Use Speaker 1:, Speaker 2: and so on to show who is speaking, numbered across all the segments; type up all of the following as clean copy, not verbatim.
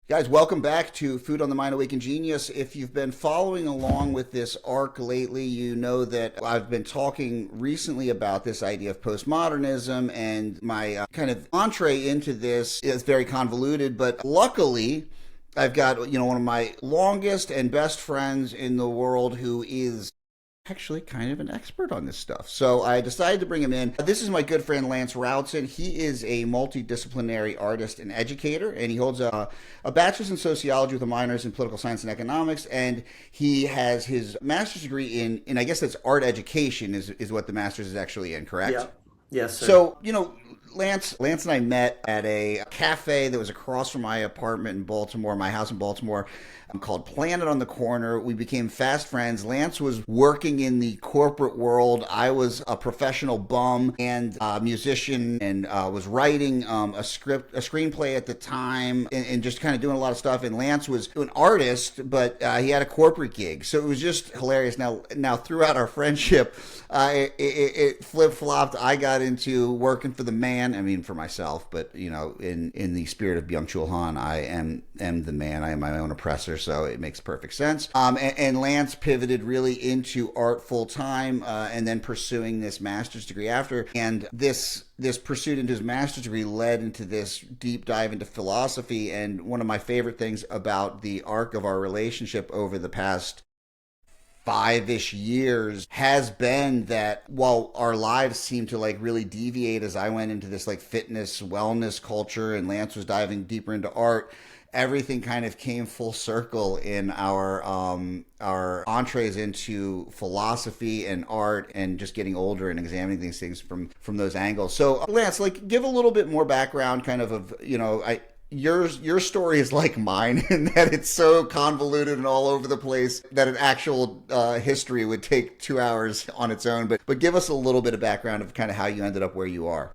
Speaker 1: Guys, welcome back to Food on the Mind Awakened Genius. If you've been following along with this arc lately, you know that I've been talking recently about this idea of postmodernism, and my kind of entree into this is very convoluted, but luckily I've got, one of my longest and best friends in the world who is actually kind of an expert on this stuff. So I decided to bring him in. This is my good friend Lance Routson. He is a multidisciplinary artist and educator, and he holds a bachelor's in sociology with a minor's in political science and economics, and he has his master's degree in I guess that's art education is what the master's is actually in, correct?
Speaker 2: Yeah. Yes, sir.
Speaker 1: So, Lance and I met at a cafe that was across from my apartment in Baltimore, my house in Baltimore, called Planet on the Corner. We became fast friends. Lance was working in the corporate world. I was a professional bum and a musician, and was writing a screenplay at the time, and just kind of doing a lot of stuff. And Lance was an artist, but he had a corporate gig. So it was just hilarious. Now throughout our friendship, it flip-flopped. I got into working for the man. I mean, for myself, but in the spirit of Byung-Chul Han, I am the man. I am my own oppressor, so it makes perfect sense. And Lance pivoted really into art full time, and then pursuing this master's degree after. And this pursuit into his master's degree led into this deep dive into philosophy. And one of my favorite things about the arc of our relationship over the past 5-ish years has been that while our lives seemed to really deviate as I went into this fitness wellness culture and Lance was diving deeper into art, everything kind of came full circle in our entrees into philosophy and art, and just getting older and examining these things from those angles. So Lance, give a little bit more background kind of your story is like mine in that it's so convoluted and all over the place that an actual history would take 2 hours on its own. But give us a little bit of background of kind of how you ended up where you are.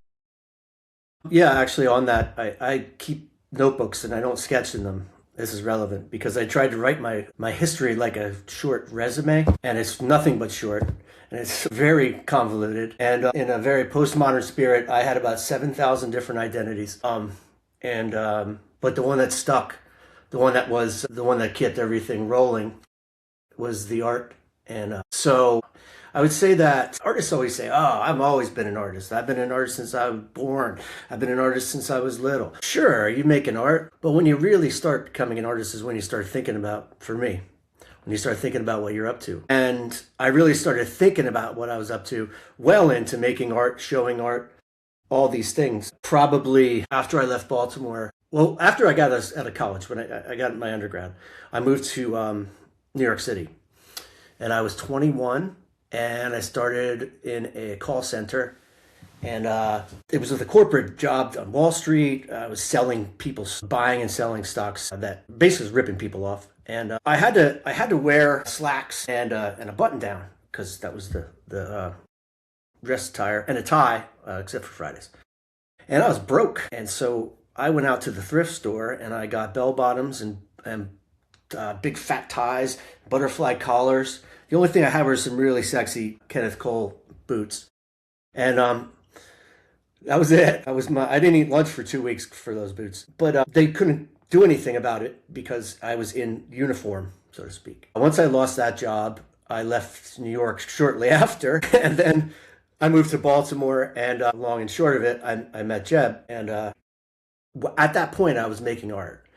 Speaker 2: Yeah, actually, on that, I keep notebooks and I don't sketch in them. This is relevant because I tried to write my history like a short resume, and it's nothing but short. And it's very convoluted. And in a very postmodern spirit, I had about 7,000 different identities. But the one that stuck, the one that kept everything rolling, was the art. And so I would say that artists always say, "Oh, I've always been an artist. I've been an artist since I was born. I've been an artist since I was little." Sure, you make an art, but when you really start becoming an artist is when you start thinking about, for me, when you start thinking about what you're up to. And I really started thinking about what I was up to well into making art, showing art, all these things. Probably after I left Baltimore, well, after I got out of college, when I got my undergrad, I moved to New York City. And I was 21, and I started in a call center. And it was with a corporate job on Wall Street. I was buying and selling stocks that basically was ripping people off. And I had to wear slacks and a button down because that was the dress attire, and a tie, except for Fridays. And I was broke, and so I went out to the thrift store and I got bell bottoms and big fat ties, butterfly collars. The only thing I had were some really sexy Kenneth Cole boots, and that was it. I didn't eat lunch for 2 weeks for those boots, but they couldn't do anything about it because I was in uniform, so to speak. Once I lost that job, I left New York shortly after, and then I moved to Baltimore, and long and short of it, I met Jeb, and at that point I was making art.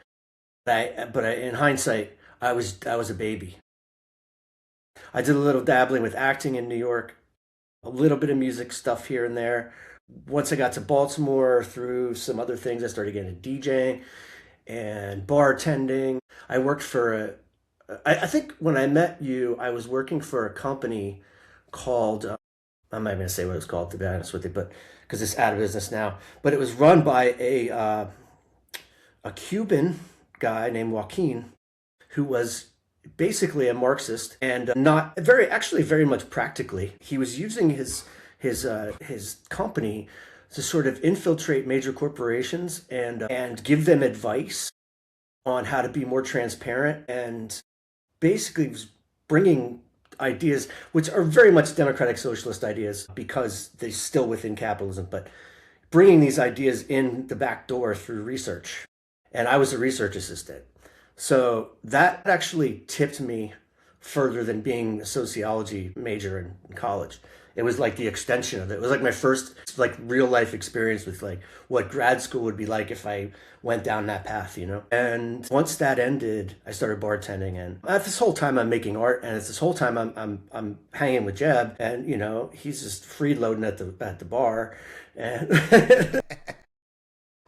Speaker 2: In hindsight, I was a baby. I did a little dabbling with acting in New York, a little bit of music stuff here and there. Once I got to Baltimore, through some other things, I started getting into DJing and bartending. I worked for I think when I met you, I was working for a company called, I'm not going to say what it was called, to be honest with you, but because it's out of business now. But it was run by a Cuban guy named Joaquin, who was basically a Marxist, and not very much practically. He was using his company to sort of infiltrate major corporations and give them advice on how to be more transparent, and basically was bringing ideas which are very much democratic socialist ideas because they're still within capitalism, but bringing these ideas in the back door through research. and I was a research assistant. So that actually tipped me further than being a sociology major in college. It was like the extension of it. It was like my first like real life experience with like what grad school would be like if I went down that path, you know. And once that ended, I started bartending, and at this whole time I'm making art, and at this whole time I'm hanging with Jeb, and you know he's just freeloading at the bar, and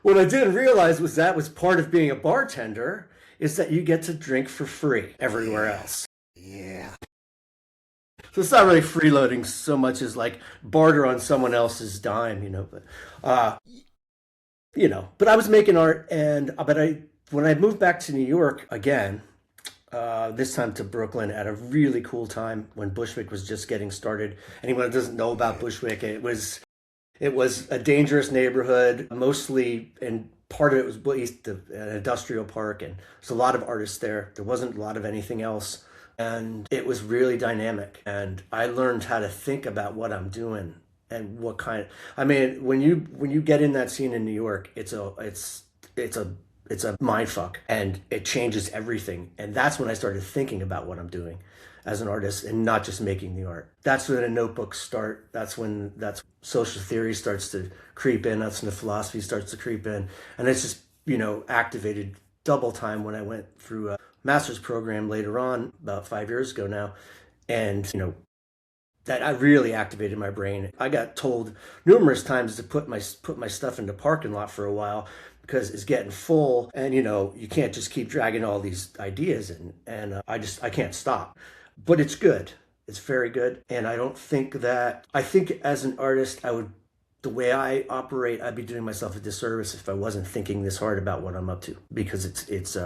Speaker 2: what I didn't realize was that was part of being a bartender is that you get to drink for free everywhere else.
Speaker 1: Yeah.
Speaker 2: So it's not really freeloading so much as like barter on someone else's dime, you know. But but I was making art, and but I when I moved back to New York again, this time to Brooklyn at a really cool time when Bushwick was just getting started. Anyone that doesn't know about Bushwick, it was a dangerous neighborhood, mostly, and part of it was an industrial park, and there's a lot of artists there. There wasn't a lot of anything else, and it was really dynamic. And I learned how to think about what I'm doing and what kind. I mean, when you get in that scene in New York, it's a mind fuck, and it changes everything. And that's when I started thinking about what I'm doing as an artist and not just making the art. That's when the notebooks start. That's social theory starts to creep in. That's when the philosophy starts to creep in. And it's just, activated double time when I went through a master's program later on, about 5 years ago now. And, that I really activated my brain. I got told numerous times to put my stuff in the parking lot for a while because it's getting full, and you can't just keep dragging all these ideas in, and I can't stop. But it's good. It's very good, and I think as an artist, the way I operate, I'd be doing myself a disservice if I wasn't thinking this hard about what I'm up to, because it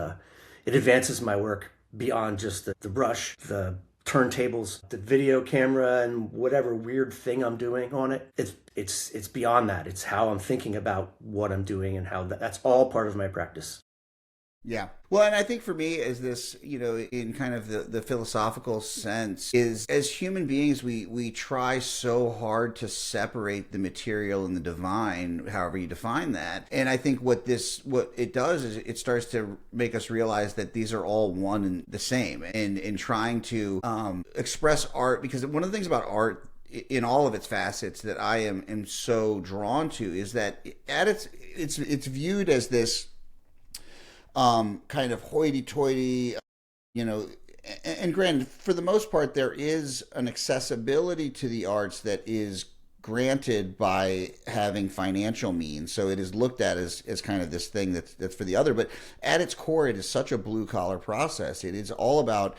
Speaker 2: advances my work beyond just the brush, the turntables, the video camera, and whatever weird thing I'm doing on it. It's beyond that. It's how I'm thinking about what I'm doing and how that's all part of my practice.
Speaker 1: Yeah. Well, and I think for me, is this, in kind of the philosophical sense, is as human beings, we try so hard to separate the material and the divine, however you define that. And I think what it does is it starts to make us realize that these are all one and the same. And in trying to express art, because one of the things about art in all of its facets that I am so drawn to is that it's viewed as this kind of hoity-toity, and granted, for the most part, there is an accessibility to the arts that is granted by having financial means. So it is looked at as kind of this thing that's for the other. But at its core, it is such a blue-collar process. It is all about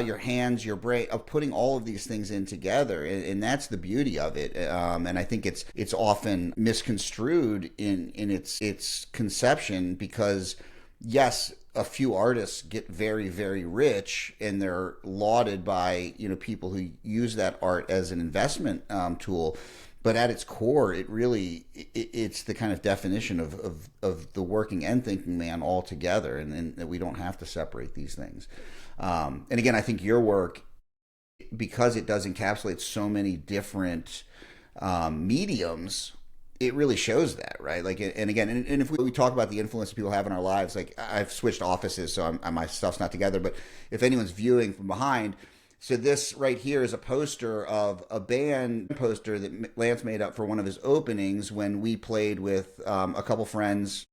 Speaker 1: your hands, your brain, of putting all of these things in together, and that's the beauty of it. And I think it's often misconstrued in its conception, because yes, a few artists get very, very rich, and they're lauded by people who use that art as an investment tool. But at its core, it's the kind of definition of the working and thinking man all together, and that we don't have to separate these things. And again, I think your work, because it does encapsulate so many different mediums, it really shows that, right? Like, and again, and if we talk about the influence that people have in our lives, like I've switched offices, so my stuff's not together. But if anyone's viewing from behind, so this right here is a poster of a band poster that Lance made up for one of his openings when we played with a couple friends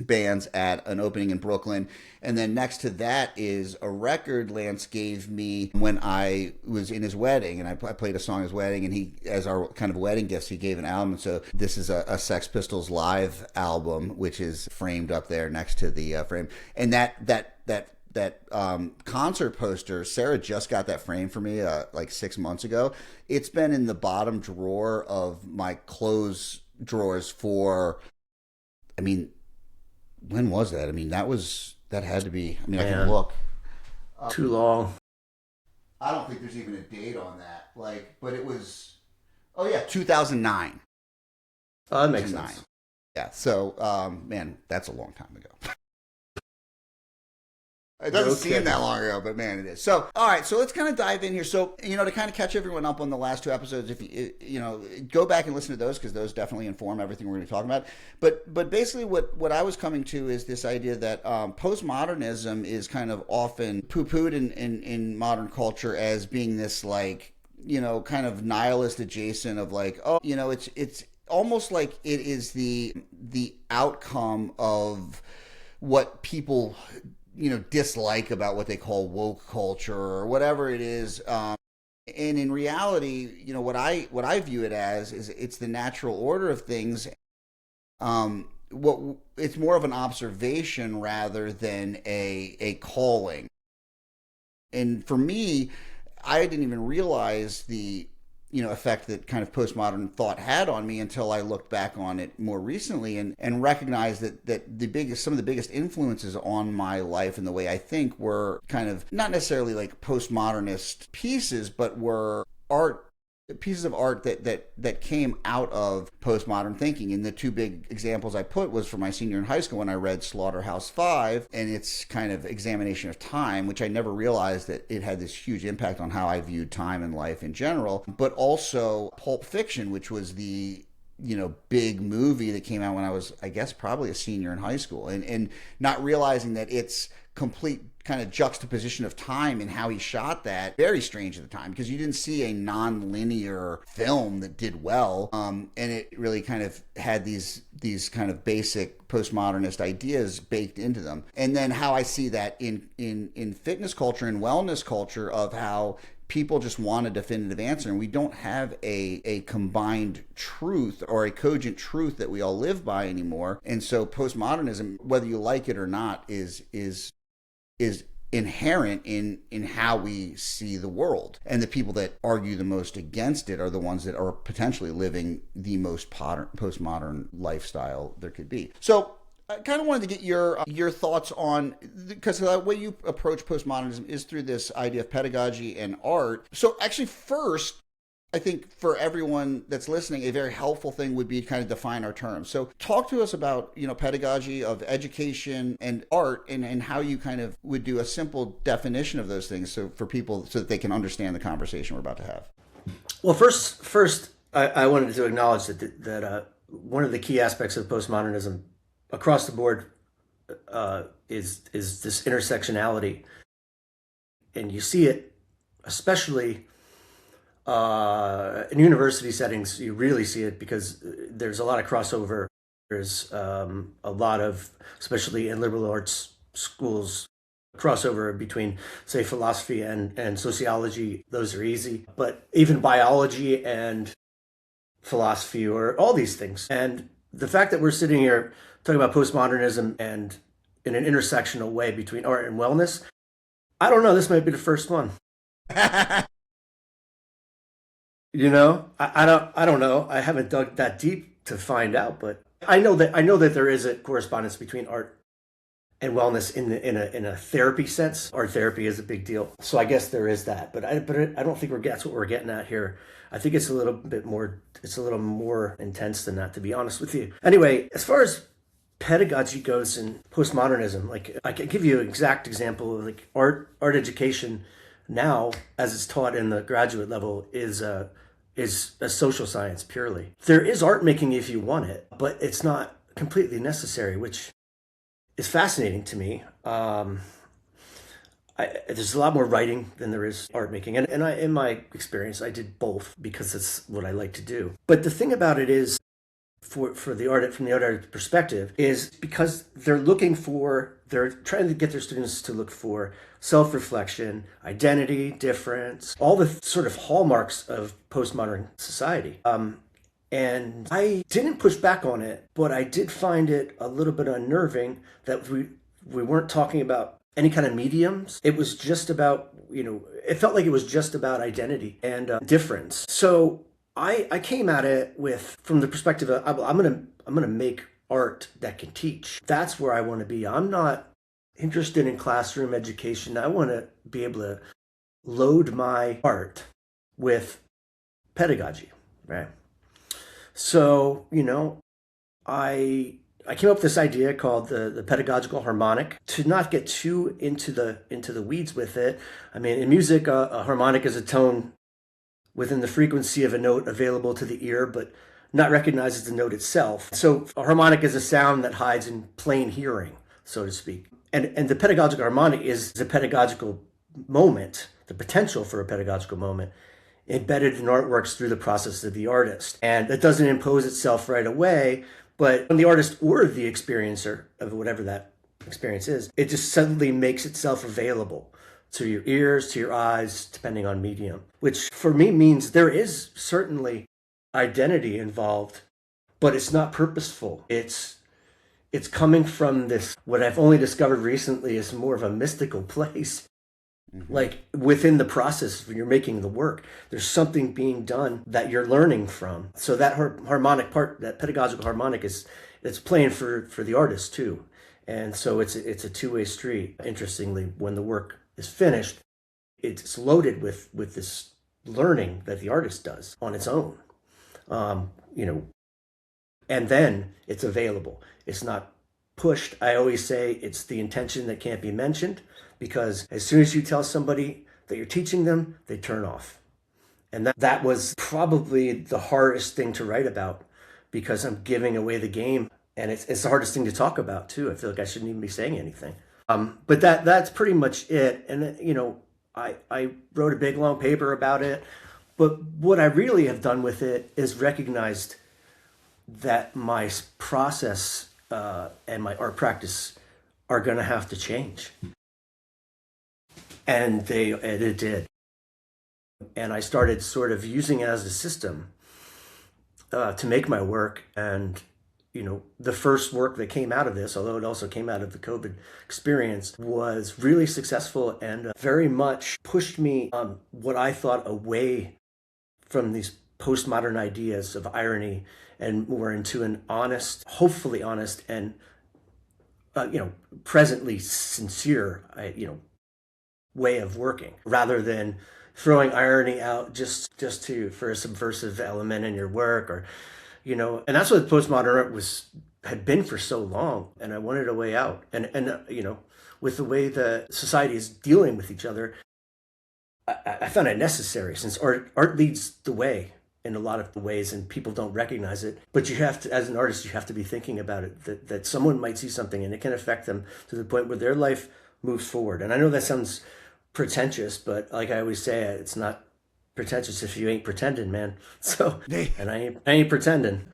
Speaker 1: bands at an opening in Brooklyn. And then next to that is a record Lance gave me when I was in his wedding, and I played a song at his wedding, and he, as our kind of wedding gifts, he gave an album. So this is a Sex Pistols live album, which is framed up there next to the frame. And that concert poster, Sarah just got that frame for me like 6 months ago. It's been in the bottom drawer of my clothes drawers for, when was that? That had to be, I can look.
Speaker 2: Too long.
Speaker 1: I don't think there's even a date on that. But it was, 2009.
Speaker 2: Oh, that makes sense.
Speaker 1: Yeah, so, that's a long time ago. It doesn't
Speaker 2: No
Speaker 1: seem
Speaker 2: kidding.
Speaker 1: that long ago, but man, it is. So, all right, so let's kind of dive in here. So, to kind of catch everyone up on the last two episodes, if go back and listen to those because those definitely inform everything we're going to be talking about. But basically, what I was coming to is this idea that postmodernism is kind of often poo-pooed in modern culture as being this like kind of nihilist adjacent of like, oh, it's almost like it is the outcome of what people dislike about what they call woke culture or whatever it is. And in reality, what I view it as is it's the natural order of things. What it's more of an observation rather than a calling. And for me, I didn't even realize the effect that kind of postmodern thought had on me until I looked back on it more recently and recognized that some of the biggest influences on my life and the way I think were kind of not necessarily like postmodernist pieces, but were pieces of art that came out of postmodern thinking. And the two big examples I put was for my senior in high school when I read Slaughterhouse-Five and its kind of examination of time, which I never realized that it had this huge impact on how I viewed time and life in general, but also Pulp Fiction, which was the big movie that came out when I was, I guess, probably a senior in high school, and not realizing that its complete kind of juxtaposition of time and how he shot that very strange at the time because you didn't see a non-linear film that did well, and it really kind of had these kind of basic postmodernist ideas baked into them. And then how I see that in fitness culture and wellness culture of how people just want a definitive answer, and we don't have a combined truth or a cogent truth that we all live by anymore. And so postmodernism, whether you like it or not, is inherent in how we see the world. And the people that argue the most against it are the ones that are potentially living the most postmodern lifestyle there could be. So I kind of wanted to get your thoughts on, because the way you approach postmodernism is through this idea of pedagogy and art. So actually first, I think for everyone that's listening, a very helpful thing would be to kind of define our terms. So talk to us about, pedagogy of education and art and how you kind of would do a simple definition of those things so for people so that they can understand the conversation we're about to have.
Speaker 2: Well, first, I wanted to acknowledge that one of the key aspects of postmodernism across the board is this intersectionality, and you see it especially in university settings. You really see it because there's a lot of crossover. There's a lot of, especially in liberal arts schools, crossover between, say, philosophy and sociology. Those are easy, but even biology and philosophy, or all these things. And the fact that we're sitting here talking about postmodernism and in an intersectional way between art and wellness, I don't know. This might be the first one. I don't know. I haven't dug that deep to find out, but I know that there is a correspondence between art and wellness in a therapy sense. Art therapy is a big deal, so I guess there is that. But I don't think that's what we're getting at here. I think it's a little bit more. It's a little more intense than that, to be honest with you. Anyway, as far as pedagogy goes in postmodernism, like I can give you an exact example of like art education now, as it's taught in the graduate level, is a social science purely. There is art making if you want it, but it's not completely necessary, which is fascinating to me. There's a lot more writing than there is art making, and in my experience, I did both because it's what I like to do. But the thing about it is, for the art, from the art perspective, is because they're trying to get their students to look for self-reflection, identity, difference, all the sort of hallmarks of postmodern society. And I didn't push back on it, but I did find it a little bit unnerving that we weren't talking about any kind of mediums. It was just about, it felt like it was just about identity and difference. So I came at it from the perspective of I'm gonna make art that can teach. That's where I want to be. I'm not interested in classroom education. I want to be able to load my art with pedagogy, right? So I I came up with this idea called the pedagogical harmonic. To not get too into the weeds with it, I mean, in music, a harmonic is a tone within the frequency of a note available to the ear, but not recognized as the note itself. So a harmonic is a sound that hides in plain hearing, so to speak. And the pedagogical harmonic is the pedagogical moment, the potential for a pedagogical moment, embedded in artworks through the process of the artist. And that doesn't impose itself right away, but when the artist or the experiencer of whatever that experience is, it just suddenly makes itself available to your ears, to your eyes, depending on medium, which for me means there is certainly identity involved, but it's not purposeful. It's coming from this, what I've only discovered recently is more of a mystical place. Like within the process when you're making the work, there's something being done that you're learning from. So that harmonic part, that pedagogical harmonic, it's playing for the artist too. And so it's a two-way street. Interestingly, when the work is finished, it's loaded with this learning that the artist does on its own. And then it's available. It's not pushed. I always say it's the intention that can't be mentioned, because as soon as you tell somebody that you're teaching them, they turn off. And that was probably the hardest thing to write about, because I'm giving away the game, and it's the hardest thing to talk about too. I feel like I shouldn't even be saying anything. But that's pretty much it. And I wrote a big long paper about it. But what I really have done with it is recognized that my process and my art practice are going to have to change. And it did. And I started sort of using it as a system to make my work. And, the first work that came out of this, although it also came out of the COVID experience, was really successful and very much pushed me what I thought away from these postmodern ideas of irony and more into an honest, hopefully honest, and presently sincere, way of working, rather than throwing irony out just for a subversive element in your work, or and that's what postmodern art had been for so long. And I wanted a way out, and with the way the society is dealing with each other, I found it necessary, since art leads the way in a lot of the ways, and people don't recognize it. But you have to, as an artist, you have to be thinking about it, that someone might see something and it can affect them to the point where their life moves forward. And I know that sounds pretentious, but like I always say, it's not pretentious if you ain't pretending, man. So, and I ain't pretending.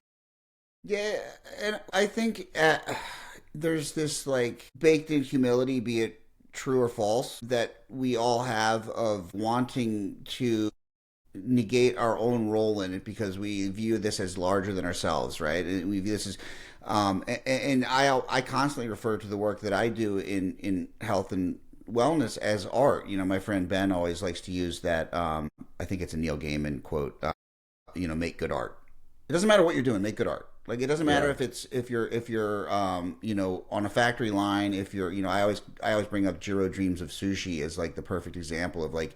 Speaker 1: Yeah, and I think there's this like baked in humility, be it true or false, that we all have of wanting to negate our own role in it because we view this as larger than ourselves, right? And we view this as, and I constantly refer to the work that I do in health and wellness as art. My friend Ben always likes to use that. I think it's a Neil Gaiman quote. Make good art. It doesn't matter what you're doing. Make good art. Like, it doesn't matter if you're on a factory line. If you're I always bring up Jiro Dreams of Sushi as like the perfect example of like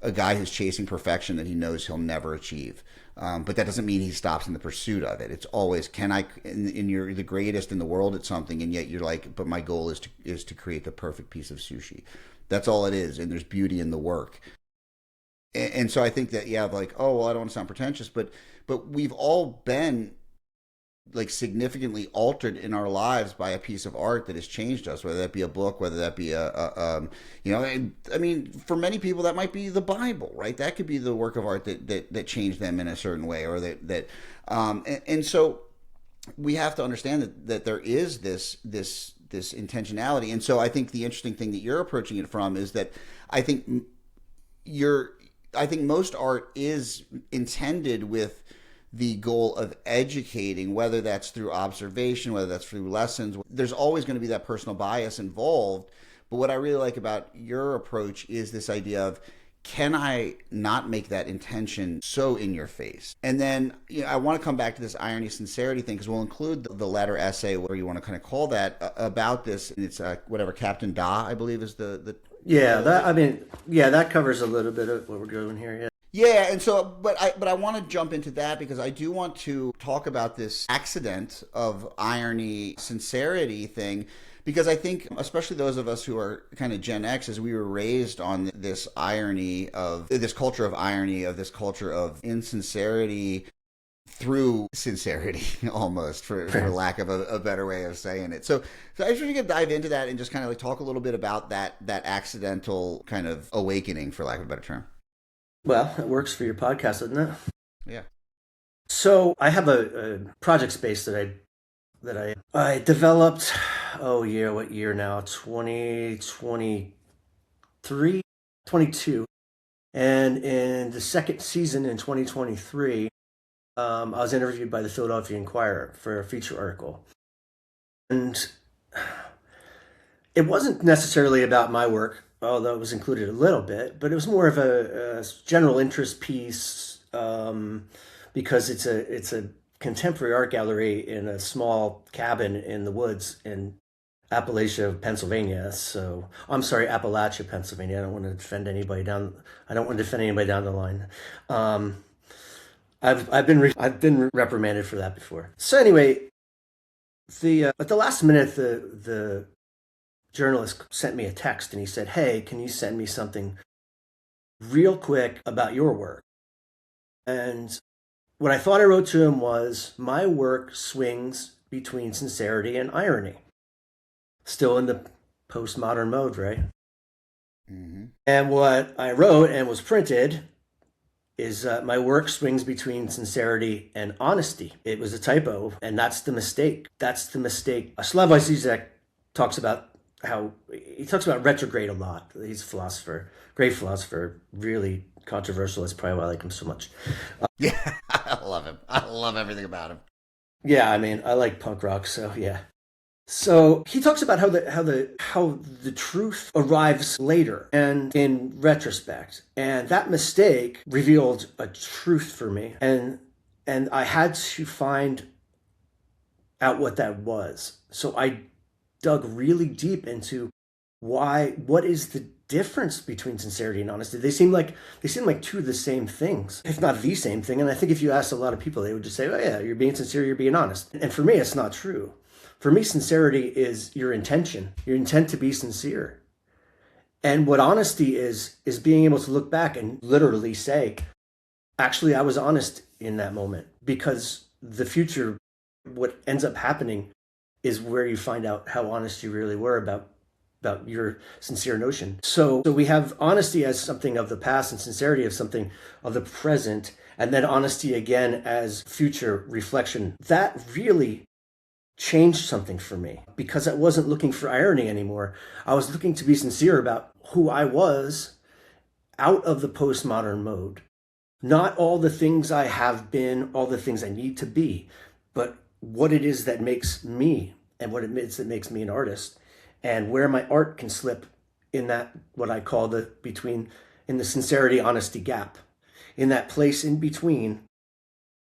Speaker 1: a guy who's chasing perfection that he knows he'll never achieve. But that doesn't mean he stops in the pursuit of it. It's always, and you're the greatest in the world at something, and yet you're like, but my goal is to create the perfect piece of sushi. That's all it is, and there's beauty in the work. And so I think that, like, oh, well, I don't want to sound pretentious, but we've all been like significantly altered in our lives by a piece of art that has changed us, whether that be a book, whether that be I mean, for many people that might be the Bible, right? That could be the work of art that changed them in a certain way, or and so we have to understand that there is this intentionality. And so I think the interesting thing that you're approaching it from is that I think most art is intended with the goal of educating, whether that's through observation, whether that's through lessons. There's always going to be that personal bias involved. But what I really like about your approach is this idea of, can I not make that intention so in your face? And then I want to come back to this irony sincerity thing, because we'll include the latter essay, whatever you want to kind of call that, about this. And it's whatever, Captain Da, I believe, is the
Speaker 2: that covers a little bit of what we're doing here.
Speaker 1: Yeah, and so, but I want to jump into that because I do want to talk about this accident of irony, sincerity thing, because I think, especially those of us who are kind of Gen X, as we were raised on this irony of this culture of irony, of this culture of insincerity through sincerity, almost, for lack of a better way of saying it. So I just want to dive into that and just kind of like talk a little bit about that accidental kind of awakening, for lack of a better term.
Speaker 2: Well, it works for your podcast, doesn't it?
Speaker 1: Yeah.
Speaker 2: So I have a project space that I developed. Oh yeah, what year now? 2023, 22. And in the second season in 2023, I was interviewed by the Philadelphia Inquirer for a feature article. And it wasn't necessarily about my work, although it was included a little bit, but it was more of a general interest piece, because it's a contemporary art gallery in a small cabin in the woods in Appalachia, Pennsylvania. So I'm sorry, Appalachia, Pennsylvania. I don't want to defend anybody down. I don't want to defend anybody down the line. I've been reprimanded for that before. So anyway, at the last minute, the journalist sent me a text and he said, "Hey, can you send me something real quick about your work?" And what I thought I wrote to him was, "My work swings between sincerity and irony." Still in the postmodern mode, right? Mm-hmm. And what I wrote and was printed is my work swings between sincerity and honesty. It was a typo, and that's the mistake. That's the mistake. Slavoj Zizek talks about retrograde a lot. He's a philosopher, great philosopher, really controversial. That's probably why I like him so much.
Speaker 1: Yeah, I love him. I love everything about him.
Speaker 2: Yeah, I mean, I like punk rock, so yeah. So he talks about how the truth arrives later and in retrospect, and that mistake revealed a truth for me, and I had to find out what that was. So I dug really deep into what is the difference between sincerity and honesty. They seem like two of the same things, if not the same thing. And I think if you asked a lot of people, they would just say, "Oh yeah, you're being sincere, you're being honest." And for me, it's not true. For me, sincerity is your intention, your intent to be sincere. And what honesty is being able to look back and literally say, actually, I was honest in that moment, because the future, what ends up happening is where you find out how honest you really were about your sincere notion. So we have honesty as something of the past and sincerity as something of the present, and then honesty again as future reflection. That really changed something for me, because I wasn't looking for irony anymore. I was looking to be sincere about who I was out of the postmodern mode. Not all the things I have been, all the things I need to be, but what it is that makes me, and what it is that makes me an artist, and where my art can slip in that, what I call in the sincerity honesty gap, in that place in between,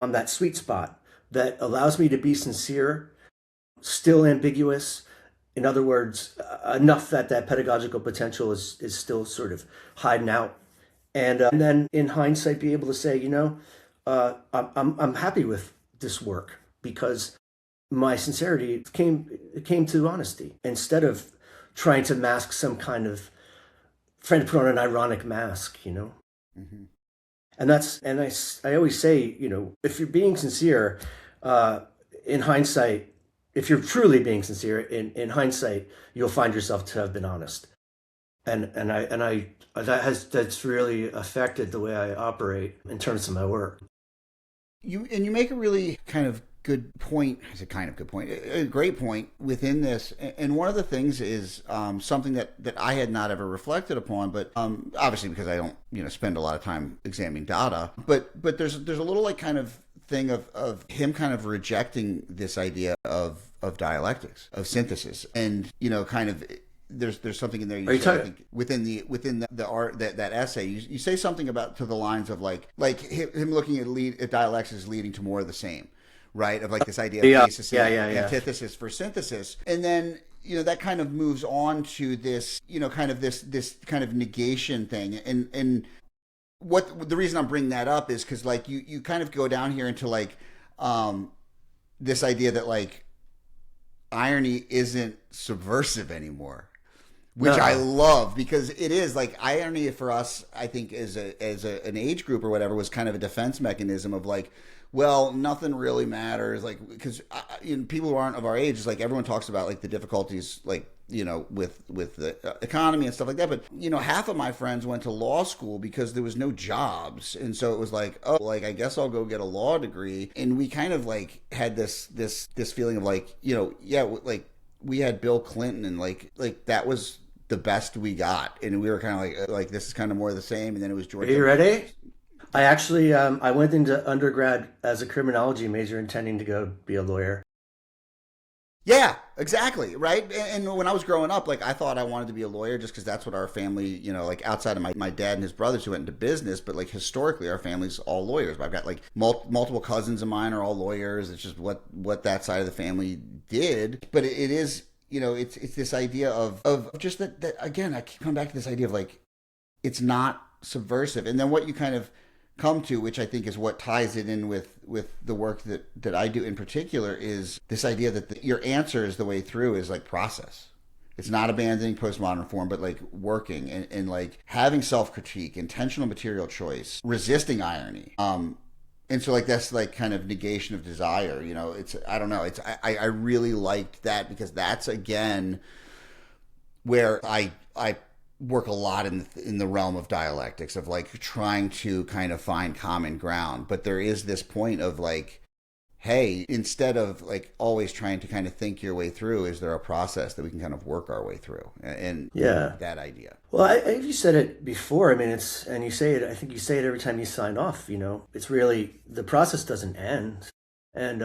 Speaker 2: on that sweet spot that allows me to be sincere, still ambiguous. In other words, enough that pedagogical potential is still sort of hiding out, and then in hindsight be able to say, I'm happy with this work because my sincerity came to honesty, instead of trying to mask some kind of, trying to put on an ironic mask, Mm-hmm. And I always say, if you're being sincere, in hindsight, if you're truly being sincere, in hindsight, you'll find yourself to have been honest. And that's really affected the way I operate in terms of my work.
Speaker 1: You make a really kind of good point. It's a kind of good point, a great point within this. And one of the things is something that I had not ever reflected upon, but obviously because I don't spend a lot of time examining data. But there's a little like kind of thing of him kind of rejecting this idea of dialectics, of synthesis, and kind of there's something in there you say, I think, within the art, that essay you say something about to the lines of like him looking at dialectics as leading to more of the same, right, of like this idea of thesis and antithesis for synthesis, and then that kind of moves on to this kind of this kind of negation thing, and what the reason I'm bringing that up is because like you kind of go down here into like this idea that like irony isn't subversive anymore, which I
Speaker 2: No.
Speaker 1: love because it is like irony for us. I think an age group or whatever was kind of a defense mechanism of like, well, nothing really matters. Like because people who aren't of our age, is like everyone talks about like the difficulties like with the economy and stuff like that. But half of my friends went to law school because there was no jobs, and so it was like, oh, like I guess I'll go get a law degree. And we kind of like had this feeling of like yeah, like we had Bill Clinton and like that was the best we got, and we were kind of like this is kind of more of the same. And then it was
Speaker 2: Are
Speaker 1: George
Speaker 2: you
Speaker 1: W.
Speaker 2: ready? I actually I went into undergrad as a criminology major, intending to go be a lawyer.
Speaker 1: Yeah, exactly. Right. And when I was growing up, like I thought I wanted to be a lawyer just because that's what our family, like outside of my dad and his brothers who went into business. But like historically, our family's all lawyers. I've got like multiple cousins of mine are all lawyers. It's just what that side of the family did. But it is, it's this idea of just that again, I keep coming back to this idea of like, it's not subversive. And then what you kind of come to, which I think is what ties it in with the work that I do in particular, is this idea that your answer is the way through is like process. It's not abandoning postmodern form, but like working and like having self-critique, intentional material choice, resisting irony. And so like that's like kind of negation of desire. It's I don't know. I really liked that because that's again where I work a lot in the realm of dialectics of like trying to kind of find common ground. But there is this point of like, hey, instead of like always trying to kind of think your way through, is there a process that we can kind of work our way through? And
Speaker 2: Yeah.
Speaker 1: that idea.
Speaker 2: Well, you said it before. I mean, and you say it. I think you say it every time you sign off. It's really the process doesn't end, and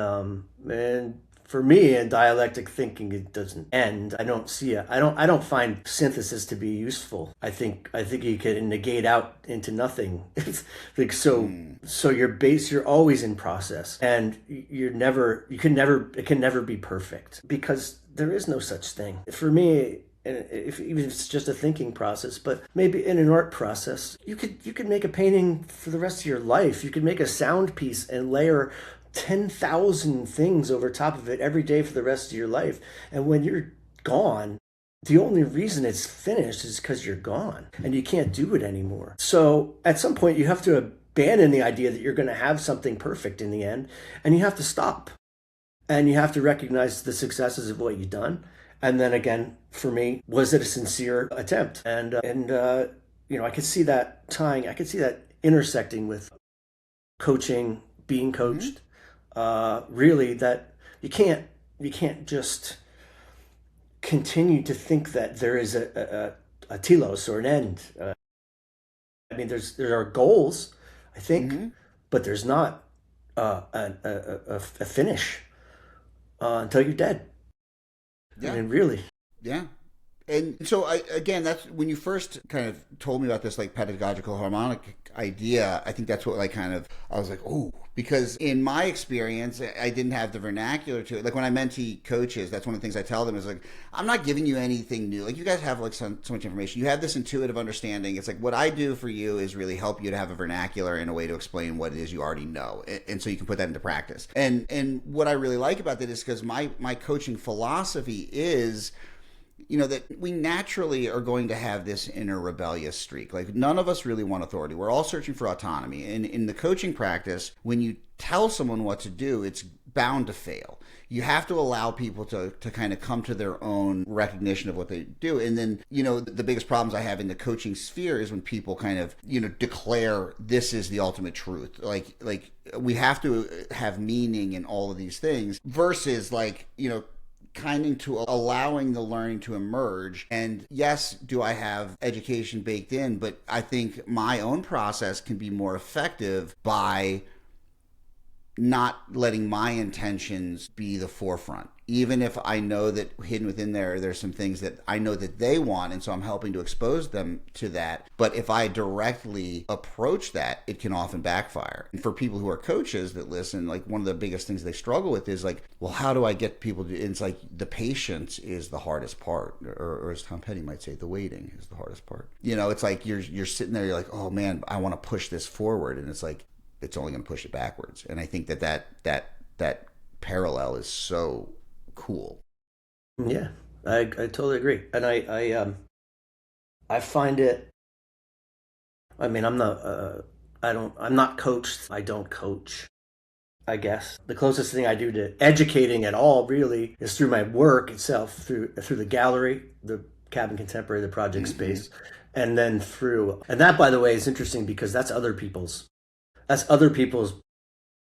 Speaker 2: for me, in dialectic thinking, it doesn't end. I don't see it. I don't find synthesis to be useful. I think you can negate out into nothing. It's like so you're always in process, and it can never be perfect because there is no such thing. For me, and even if it's just a thinking process, but maybe in an art process, you could make a painting for the rest of your life. You could make a sound piece and layer 10,000 things over top of it every day for the rest of your life. And when you're gone, the only reason it's finished is because you're gone and you can't do it anymore. So at some point, you have to abandon the idea that you're going to have something perfect in the end, and you have to stop. And you have to recognize the successes of what you've done. And then again, for me, was it a sincere attempt? And I could see that intersecting with coaching, being coached. Really, that you can't just continue to think that there is a telos or an end. I mean, there are goals, I think, but there's not a finish until you're dead.
Speaker 1: Yeah.
Speaker 2: I mean, really.
Speaker 1: Yeah. And so that's when you first kind of told me about this like pedagogical harmonic idea. I think that's what like kind of I was like, oh, because in my experience, I didn't have the vernacular to it. Like when I mentee coaches, that's one of the things I tell them is like, I'm not giving you anything new. Like you guys have like so much information. You have this intuitive understanding. It's like what I do for you is really help you to have a vernacular and a way to explain what it is you already know, and so you can put that into practice. And what I really like about that is because my coaching philosophy is, that we naturally are going to have this inner rebellious streak. Like none of us really want authority. We're all searching for autonomy. And in the coaching practice, when you tell someone what to do, it's bound to fail. You have to allow people to kind of come to their own recognition of what they do. And then, the biggest problems I have in the coaching sphere is when people kind of, declare this is the ultimate truth. Like we have to have meaning in all of these things versus kind of to allowing the learning to emerge. And yes, do I have education baked in, but I think my own process can be more effective by not letting my intentions be the forefront. even if I know that hidden within there's some things that I know that they want, and so I'm helping to expose them to that. But if I directly approach that, it can often backfire. And for people who are coaches that listen, like one of the biggest things they struggle with is like, well, how do I get people to, it's like the patience is the hardest part, or as Tom Petty might say, the waiting is the hardest part. It's like you're sitting there, you're like, oh man, I want to push this forward, and it's like it's only going to push it backwards. And I think that parallel is so cool.
Speaker 2: Yeah, I totally agree. And I find it, I mean, I'm not coached. I don't coach, I guess. The closest thing I do to educating at all really is through my work itself, through the gallery, the Cabin Contemporary, the project space, and then and that, by the way, is interesting because that's other people's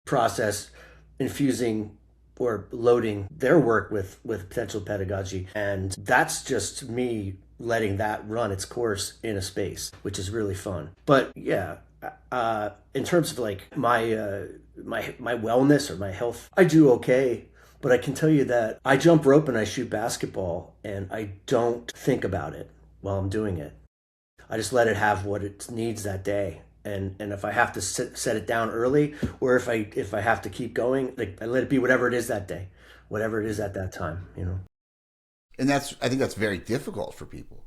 Speaker 2: process, infusing or loading their work with potential pedagogy. And that's just me letting that run its course in a space, which is really fun. But yeah, in terms of like my wellness or my health, I do okay. But I can tell you that I jump rope and I shoot basketball, and I don't think about it while I'm doing it. I just let it have what it needs that day. And if I have to set it down early, or if I have to keep going, like I let it be whatever it is that day, whatever it is at that time,
Speaker 1: And I think that's very difficult for people.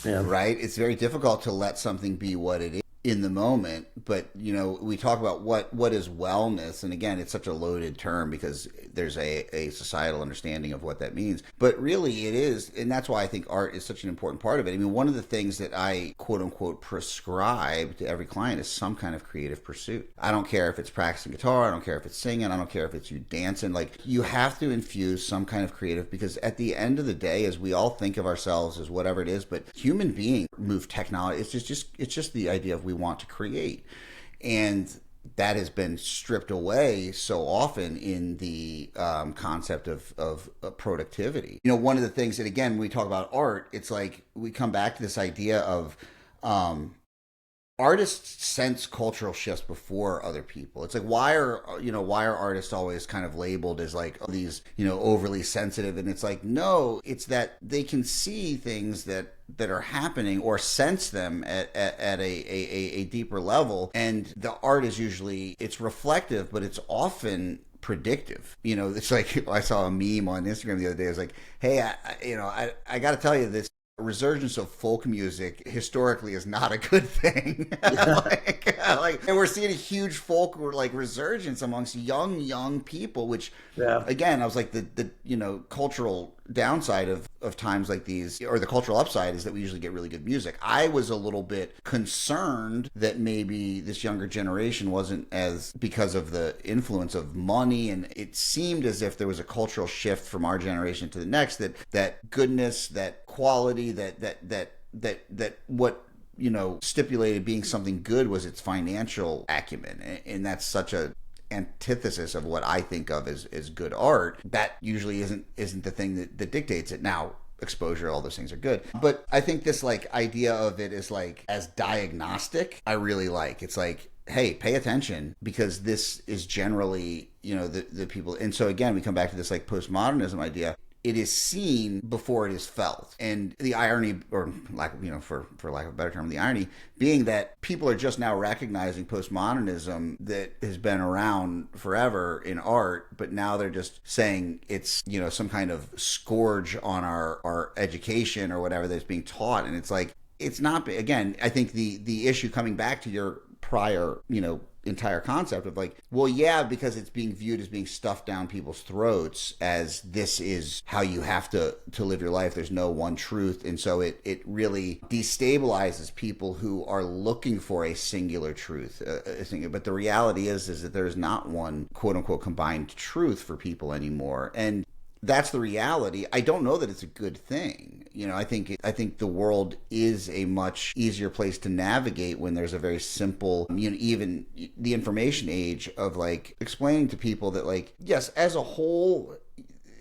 Speaker 2: Yeah.
Speaker 1: Right? It's very difficult to let something be what it is in the moment. But, we talk about what is wellness. And again, it's such a loaded term because there's a societal understanding of what that means. But really it is. And that's why I think art is such an important part of it. I mean, one of the things that I quote unquote prescribe to every client is some kind of creative pursuit. I don't care if it's practicing guitar. I don't care if it's singing. I don't care if it's you dancing. Like, you have to infuse some kind of creative, because at the end of the day, as we all think of ourselves as whatever it is, but human beings move technology. It's just the idea of we want to create. And that has been stripped away so often in the concept of productivity. One of the things that, again, when we talk about art, it's like we come back to this idea of artists sense cultural shifts before other people. It's like, why are artists always kind of labeled as like these, overly sensitive? And it's like, no, it's that they can see things that are happening or sense them at a deeper level. And the art is usually, it's reflective, but it's often predictive. It's like, I saw a meme on Instagram the other day. It was like, hey, I got to tell you, this resurgence of folk music historically is not a good thing. And we're seeing a huge folk resurgence amongst young people, which again, I was like, the cultural downside of times like these, or the cultural upside, is that we usually get really good music. I was a little bit concerned that maybe this younger generation wasn't, as because of the influence of money, and it seemed as if there was a cultural shift from our generation to the next, that goodness, that quality, that what stipulated being something good was its financial acumen. And that's such a antithesis of what I think of as good art. That usually isn't the thing that dictates it. Now, exposure, all those things are good, but I think this idea of it is as diagnostic, I really like. It's like, hey, pay attention, because this is generally the people. And so again, we come back to this postmodernism idea. It is seen before it is felt. And the irony, or for lack of a better term, the irony being that people are just now recognizing postmodernism that has been around forever in art, but now they're just saying it's, some kind of scourge on our education or whatever that's being taught. And it's like, it's not, again, I think the issue, coming back to your prior, entire concept of well, yeah, because it's being viewed as being stuffed down people's throats, as this is how you have to live your life. There's no one truth. And so it really destabilizes people who are looking for a singular truth. But the reality is that there's not one quote unquote combined truth for people anymore. And that's the reality. I don't know that it's a good thing. I think the world is a much easier place to navigate when there's a very simple, even the information age of explaining to people that yes, as a whole,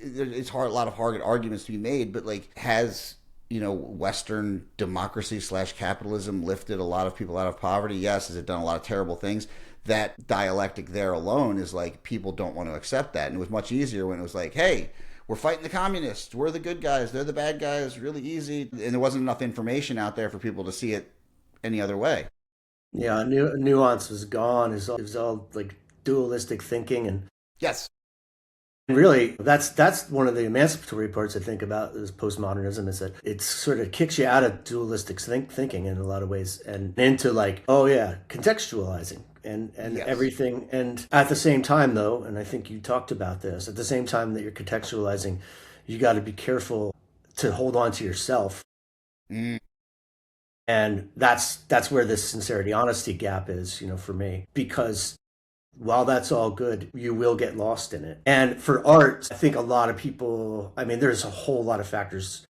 Speaker 1: it's hard, a lot of hard arguments to be made, but has Western democracy / capitalism lifted a lot of people out of poverty? Yes. Has it done a lot of terrible things? That dialectic there alone is people don't want to accept that. And it was much easier when it was hey, we're fighting the communists. We're the good guys. They're the bad guys. Really easy. And there wasn't enough information out there for people to see it any other way.
Speaker 2: Yeah, nuance was gone. It was all like dualistic thinking, and
Speaker 1: Yes.
Speaker 2: really that's one of the emancipatory parts I think about is postmodernism, is that it sort of kicks you out of dualistic thinking in a lot of ways and into like, oh yeah, contextualizing and
Speaker 1: Yes.
Speaker 2: everything. And at the same time though, and I think you talked about this, at the same time that you're contextualizing, you got to be careful to hold on to yourself.
Speaker 1: Mm.
Speaker 2: And that's where this sincerity honesty gap is, for me, because while that's all good, you will get lost in it. And for art, I think a lot of people, I mean, there's a whole lot of factors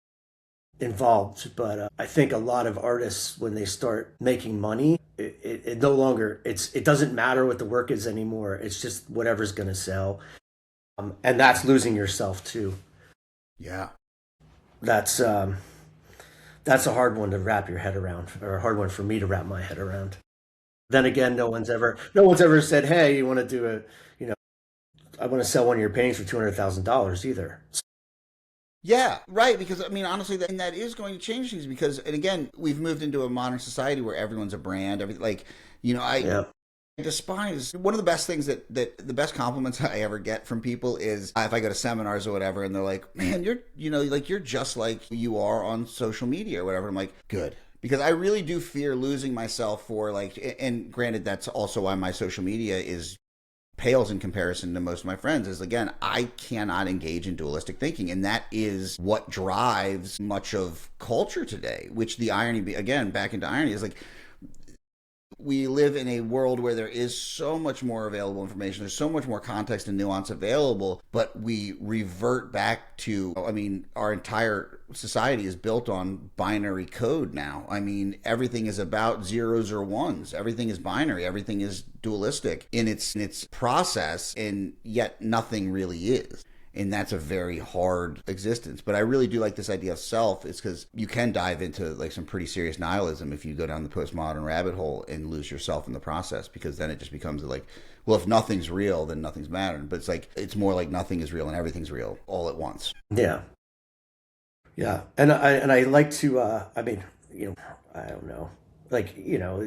Speaker 2: involved, but I think a lot of artists, when they start making money, it no longer, it doesn't matter what the work is anymore. It's just whatever's going to sell. And that's losing yourself too.
Speaker 1: Yeah.
Speaker 2: That's a hard one to wrap your head around, or a hard one for me to wrap my head around. Then again, no one's ever said, "Hey, you want to do I want to sell one of your paintings for $200,000" either.
Speaker 1: Yeah, right. Because I mean, honestly, that is going to change things. Because, and again, we've moved into a modern society where everyone's a brand. I despise one of the best things that the best compliments I ever get from people is if I go to seminars or whatever, and they're like, "Man, you're just like you are on social media or whatever." I'm like, good. Because I really do fear losing myself for and granted, that's also why my social media pales in comparison to most of my friends, is again, I cannot engage in dualistic thinking. And that is what drives much of culture today, which the irony, again, back into irony, is like, we live in a world where there is so much more available information. There's so much more context and nuance available, but we revert back to, I mean, our entire society is built on binary code now. I mean, everything is about zeros or ones. Everything is binary. Everything is dualistic in its process, and yet nothing really is. And that's a very hard existence. But I really do like this idea of self, is because you can dive into like some pretty serious nihilism if you go down the postmodern rabbit hole and lose yourself in the process, because then it just becomes like, well, if nothing's real, then nothing's mattering. But it's more like nothing is real and everything's real all at once.
Speaker 2: Yeah. Yeah. And I like to, I mean, I don't know, like,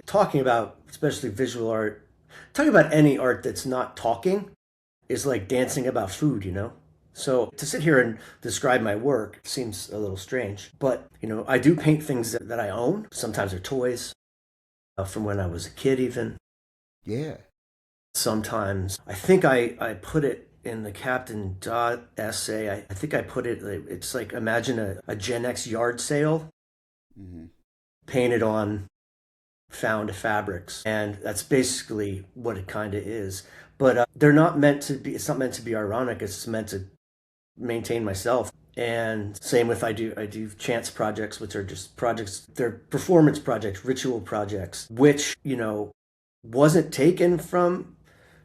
Speaker 2: talking about, especially visual art, talking about any art that's not talking is like dancing about food, So to sit here and describe my work seems a little strange, but I do paint things that I own. Sometimes they're toys from when I was a kid, even.
Speaker 1: Yeah.
Speaker 2: Sometimes I think I put it in the Captain Dot essay. I think I put it. It's like, imagine a Gen X yard sale, painted on found fabrics, and that's basically what it kind of is. But they're not meant to be. It's not meant to be ironic. It's meant to maintain myself. And same with I do chance projects, which are just projects, they're performance projects, ritual projects, which wasn't taken from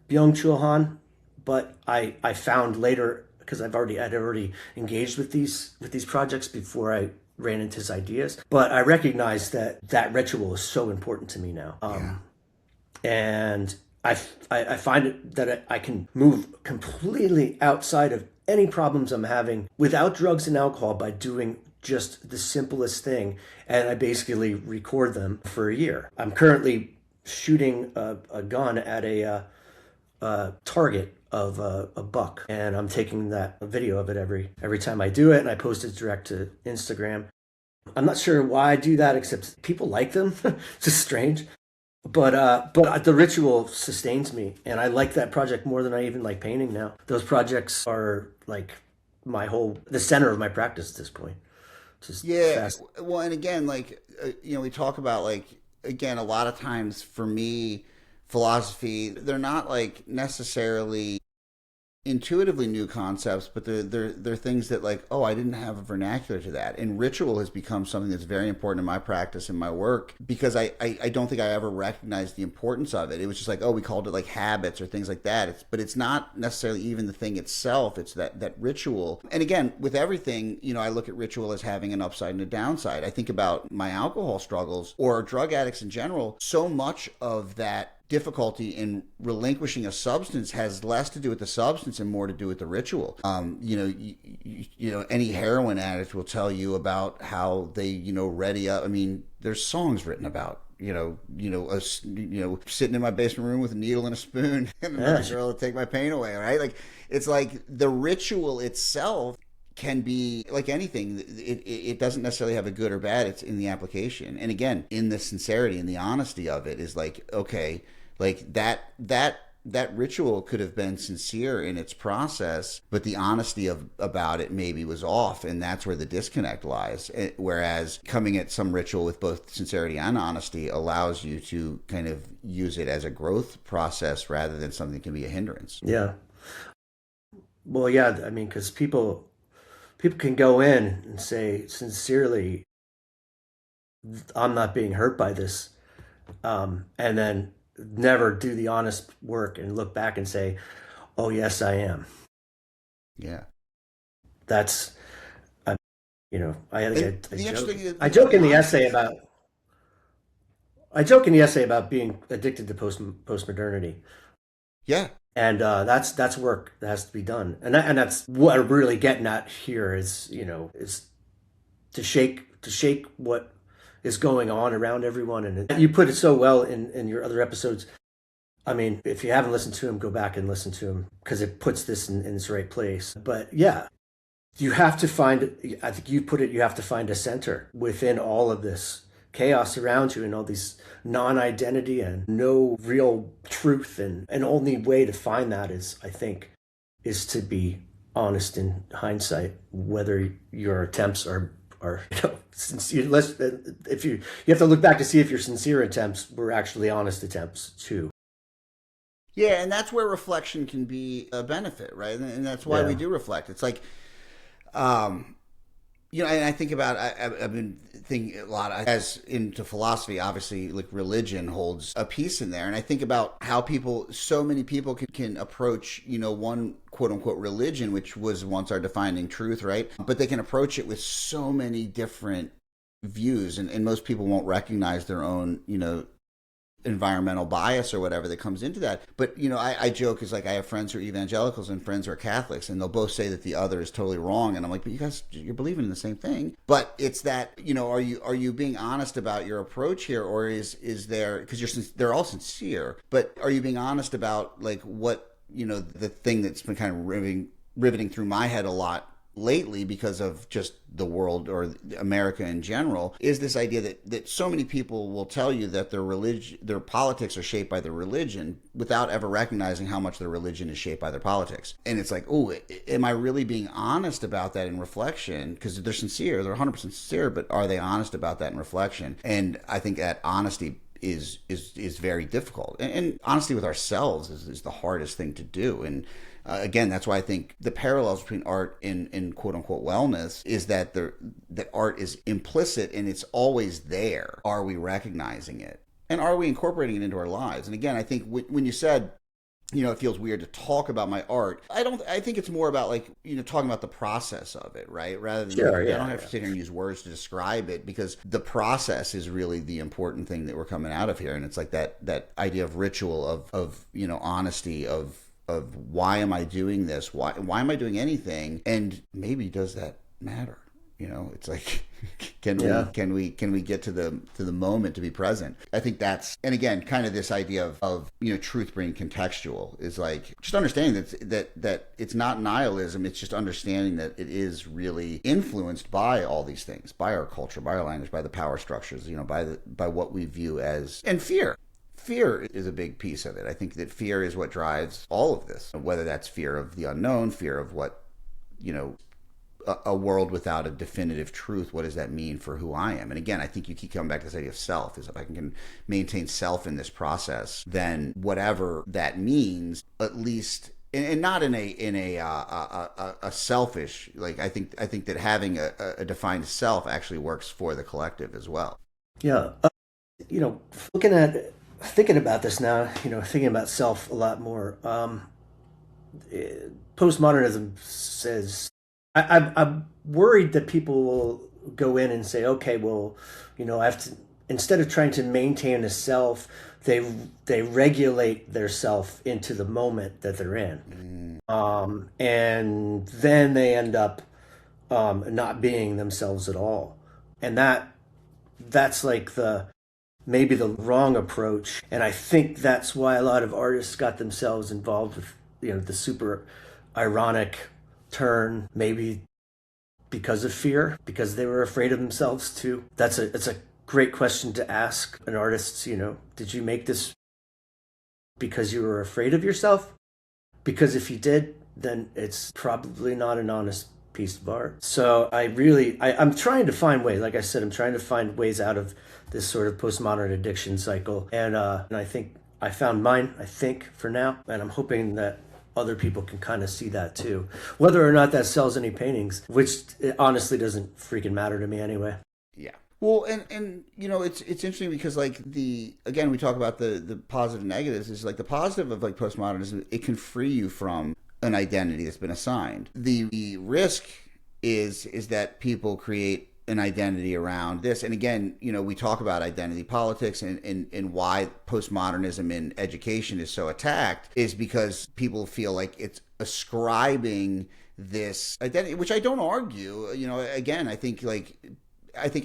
Speaker 2: Byung-Chul Han, but I found later, because I'd already engaged with these projects before I ran into his ideas. But I recognized that ritual is so important to me now. And I find it that I can move completely outside of any problems I'm having without drugs and alcohol by doing just the simplest thing. And I basically record them for a year. I'm currently shooting a gun at a target of a buck, and I'm taking a video of it every time I do it, and I post it direct to Instagram. I'm not sure why I do that, except people like them. It's just strange. But the ritual sustains me, and I like that project more than I even like painting now. Those projects are like the center of my practice at this point. Just fast.
Speaker 1: Well, and again, we talk about again, a lot of times for me, philosophy, they're not necessarily intuitively new concepts, but they're things that I didn't have a vernacular to that. And ritual has become something that's very important in my practice and my work, because I don't think I ever recognized the importance of it. It was just we called it habits or things like that. But it's not necessarily even the thing itself. It's that ritual. And again, with everything, I look at ritual as having an upside and a downside. I think about my alcohol struggles or drug addicts in general. So much of that difficulty in relinquishing a substance has less to do with the substance and more to do with the ritual. Any heroin addict will tell you about how they, ready up. I mean, there's songs written about sitting in my basement room with a needle and a spoon and another girl to take my pain away, right? Like, it's like the ritual itself can be like anything. It doesn't necessarily have a good or bad. It's in the application. And again, in the sincerity and the honesty of it is like, okay, like that ritual could have been sincere in its process, but the honesty about it maybe was off, and that's where the disconnect lies. Whereas coming at some ritual with both sincerity and honesty allows you to kind of use it as a growth process rather than something that can be a hindrance.
Speaker 2: Yeah. Well, yeah, I mean, because people can go in and say sincerely, I'm not being hurt by this, and then never do the honest work and look back and say, oh yes, I am.
Speaker 1: Yeah.
Speaker 2: That's, I
Speaker 1: joke in the
Speaker 2: essay about being addicted to postmodernity.
Speaker 1: Yeah.
Speaker 2: And that's work that has to be done. And that's what I'm really getting at here is to shake what is going on around everyone. And you put it so well in your other episodes. I mean, if you haven't listened to them, go back and listen to them because it puts this in its right place. But yeah, you have to find, I think you put it, you have to find a center within all of this chaos around you and all these non-identity and no real truth. And an only way to find that is to be honest in hindsight, whether your attempts are sincere. If you have to look back to see if your sincere attempts were actually honest attempts too.
Speaker 1: Yeah, and that's where reflection can be a benefit, right? And that's why we do reflect. It's like, and I think about, I've been thinking a lot as into philosophy, obviously, like religion holds a piece in there. And I think about how so many people can approach, one quote unquote religion, which was once our defining truth, right? But they can approach it with so many different views. And most people won't recognize their own, environmental bias or whatever that comes into that. But, I joke is like I have friends who are evangelicals and friends who are Catholics, and they'll both say that the other is totally wrong. And I'm like, but you guys, you're believing in the same thing. But it's that, are you being honest about your approach here, or is there, because they're all sincere, but are you being honest about like what, the thing that's been kind of riveting through my head a lot lately because of just the world or America in general, is this idea that so many people will tell you that their politics are shaped by their religion without ever recognizing how much their religion is shaped by their politics. And it's like, oh, am I really being honest about that in reflection? Because they're sincere, they're 100% sincere, but are they honest about that in reflection? And I think that honesty is very difficult. And honesty with ourselves is the hardest thing to do. And again, that's why I think the parallels between art and quote unquote wellness is that that art is implicit and it's always there. Are we recognizing it? And are we incorporating it into our lives? And again, I think when you said, it feels weird to talk about my art, I think it's more about like, talking about the process of it, right? Rather than, I don't have to sit here and use words to describe it, because the process is really the important thing that we're coming out of here. And it's like that idea of ritual, of honesty, of why am I doing this? Why am I doing anything? And maybe does that matter? It's like, can we get to the moment, to be present? I think that's, and again, kind of this idea of truth being contextual is like just understanding that it's not nihilism. It's just understanding that it is really influenced by all these things, by our culture, by our language, by the power structures, by what we view as, and fear. Fear is a big piece of it. I think that fear is what drives all of this, whether that's fear of the unknown, fear of what, a world without a definitive truth. What does that mean for who I am? And again, I think you keep coming back to this idea of self, is if I can maintain self in this process, then whatever that means, at least, and not in a selfish, like, I think that having a defined self actually works for the collective as well.
Speaker 2: Yeah. Thinking about this now, thinking about self a lot more. Postmodernism says, I'm worried that people will go in and say, okay, well, instead of trying to maintain a self, they regulate their self into the moment that they're in, and then they end up not being themselves at all, and that's like the maybe the wrong approach. And I think that's why a lot of artists got themselves involved with, the super ironic turn, maybe because of fear, because they were afraid of themselves too. It's a great question to ask an artist. Did you make this because you were afraid of yourself? Because if you did, then it's probably not an honest piece of art. So I'm trying to find ways. Like I said, I'm trying to find ways out of this sort of postmodern addiction cycle. And I think I found mine, I think, for now. And I'm hoping that other people can kind of see that too. Whether or not that sells any paintings, which it honestly doesn't freaking matter to me anyway.
Speaker 1: Yeah. Well, and it's interesting because again we talk about the positive and negatives. Is like the positive of like postmodernism, it can free you from an identity that's been assigned. The risk is that people create an identity around this. And again, we talk about identity politics and why postmodernism in education is so attacked is because people feel like it's ascribing this identity, which I don't argue. Again, I think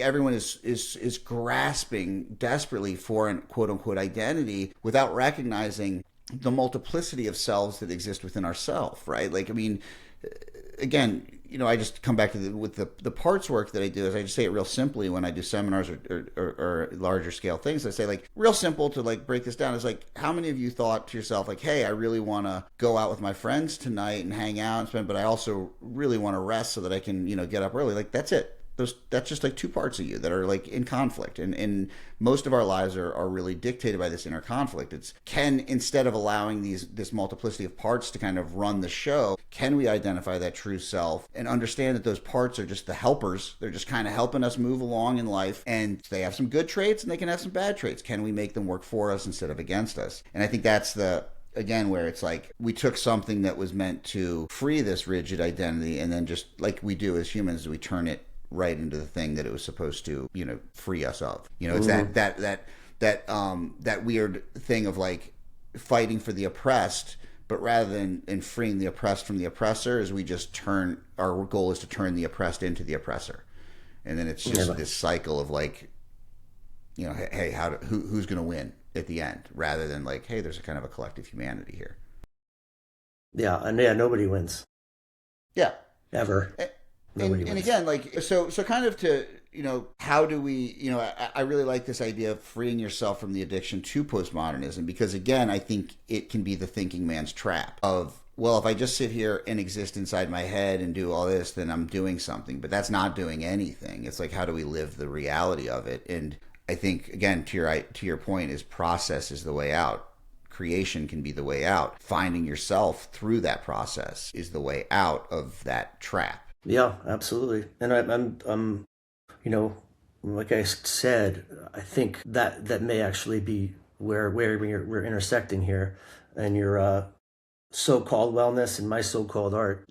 Speaker 1: everyone is grasping desperately for an quote unquote identity without recognizing the multiplicity of selves that exist within ourselves, right? Again, I just come back to the parts work that I do is I just say it real simply when I do seminars or larger scale things. I say real simple to break this down is how many of you thought to yourself hey, I really want to go out with my friends tonight and hang out and spend, but I also really want to rest so that I can, get up early. That's it. That's just two parts of you that are in conflict, and most of our lives are really dictated by this inner conflict. Instead of allowing this multiplicity of parts to kind of run the show, can we identify that true self and understand that those parts are just the helpers? They're just kind of helping us move along in life, and they have some good traits and they can have some bad traits. Can we make them work for us instead of against us? And I think that's again, where it's we took something that was meant to free this rigid identity, and then just like we do as humans, we turn it right into the thing that it was supposed to, free us of. It's that weird thing of fighting for the oppressed, but rather than freeing the oppressed from the oppressor, is we just our goal is to turn the oppressed into the oppressor, and then it's just this cycle of hey, who's going to win at the end, rather than hey, there's a kind of a collective humanity here.
Speaker 2: Yeah, and nobody wins.
Speaker 1: Yeah,
Speaker 2: ever.
Speaker 1: And again, so kind of to, how do we, I really like this idea of freeing yourself from the addiction to postmodernism, because again, I think it can be the thinking man's trap of, well, if I just sit here and exist inside my head and do all this, then I'm doing something, but that's not doing anything. It's how do we live the reality of it? And I think, again, to your point, is process is the way out. Creation can be the way out. Finding yourself through that process is the way out of that trap.
Speaker 2: Yeah, absolutely. And I'm like I said, I think that may actually be where we're intersecting here, and your so-called wellness and my so-called art.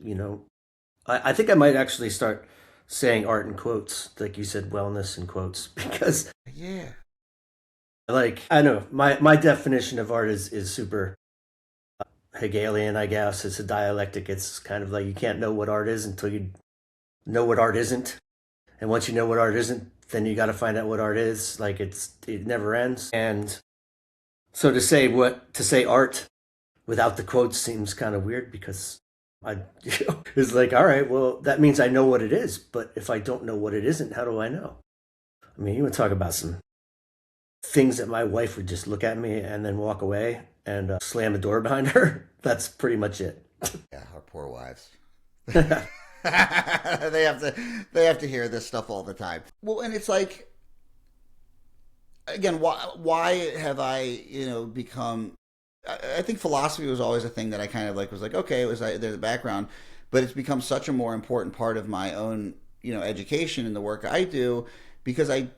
Speaker 2: I think I might actually start saying art in quotes, like you said, wellness in quotes, because
Speaker 1: yeah,
Speaker 2: I know my definition of art is super Hegelian, I guess. It's a dialectic. It's kind of you can't know what art is until you know what art isn't, and once you know what art isn't, then you got to find out what art is. It never ends. And so to say art without the quotes seems kind of weird, because it's all right, well, that means I know what it is, but if I don't know what it isn't, how do I know? I mean, you want to talk about some things that my wife would just look at me and then walk away and slam the door behind her. That's pretty much it.
Speaker 1: Yeah, our poor wives. they have to hear this stuff all the time. Well, and it's again, why have I become? I think philosophy was always a thing that I kind of was okay, it was there in the background, but it's become such a more important part of my own education and the work I do, because I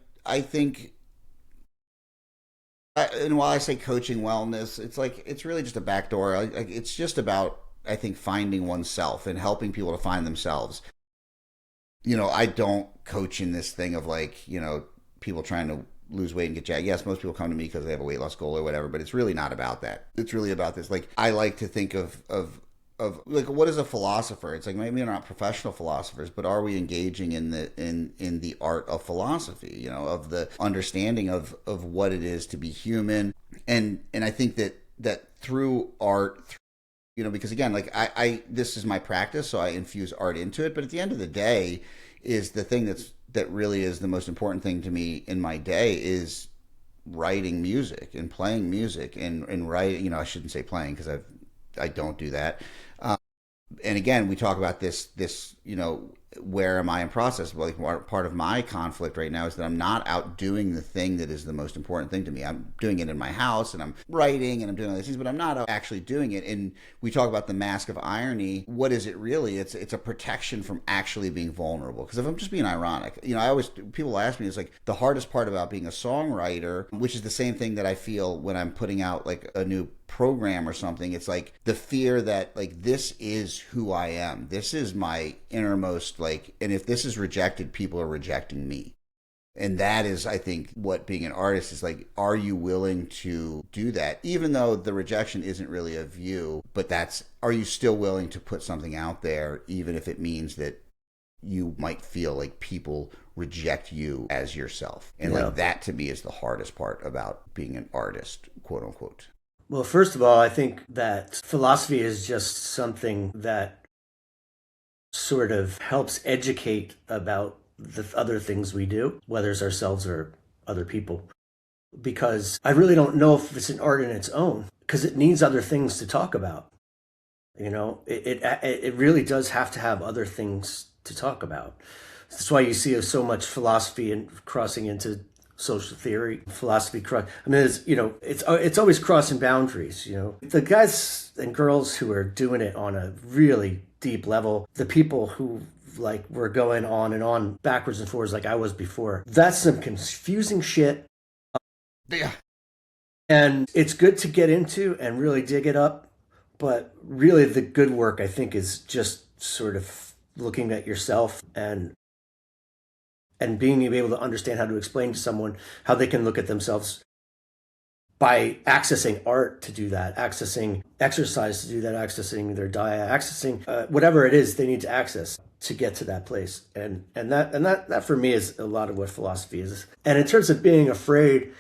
Speaker 1: think. And while I say coaching wellness, it's really just a backdoor. It's just about, I think, finding oneself and helping people to find themselves. I don't coach in this thing of people trying to lose weight and get jacked. Yes, most people come to me because they have a weight loss goal or whatever, but it's really not about that. It's really about this. Like, I like to think of like, what is a philosopher? It's like, maybe we're not professional philosophers, but are we engaging in the art of philosophy, you know, of the understanding of what it is to be human. And I think that through art, you know, because again, like, I this is my practice, so I infuse art into it, but at the end of the day, is the thing that really is the most important thing to me in my day is writing music and playing music and writing, you know, I shouldn't say playing because I don't do that. And again, we talk about this, you know, where am I in process? Well, like, part of my conflict right now is that I'm not out doing the thing that is the most important thing to me. I'm doing it in my house and I'm writing and I'm doing all these things, but I'm not out actually doing it. And we talk about the mask of irony. What is it really? It's a protection from actually being vulnerable. Because if I'm just being ironic, you know, people ask me, it's like the hardest part about being a songwriter, which is the same thing that I feel when I'm putting out like a new program or something. It's like the fear that, like, this is who I am. This is my innermost, like, and if this is rejected, people are rejecting me. And that is, I think, what being an artist is like. Are you willing to do that? Even though the rejection isn't really of you, but are you still willing to put something out there, even if it means that you might feel like people reject you as yourself? And like, that to me is the hardest part about being an artist, quote unquote.
Speaker 2: Well, first of all, I think that philosophy is just something that sort of helps educate about the other things we do, whether it's ourselves or other people. Because I really don't know if it's an art in its own, because it needs other things to talk about. You know, it really does have to have other things to talk about. That's why you see so much philosophy and crossing into social theory, philosophy. I mean, it's always crossing boundaries. You know, the guys and girls who are doing it on a really deep level, the people who like were going on and on backwards and forwards like I was before. That's some confusing shit.
Speaker 1: Yeah.
Speaker 2: And it's good to get into and really dig it up. But really the good work, I think, is just sort of looking at yourself and being able to understand how to explain to someone how they can look at themselves by accessing art to do that, accessing exercise to do that, accessing their diet, accessing whatever it is they need to access to get to that place. And that for me is a lot of what philosophy is. And in terms of being afraid,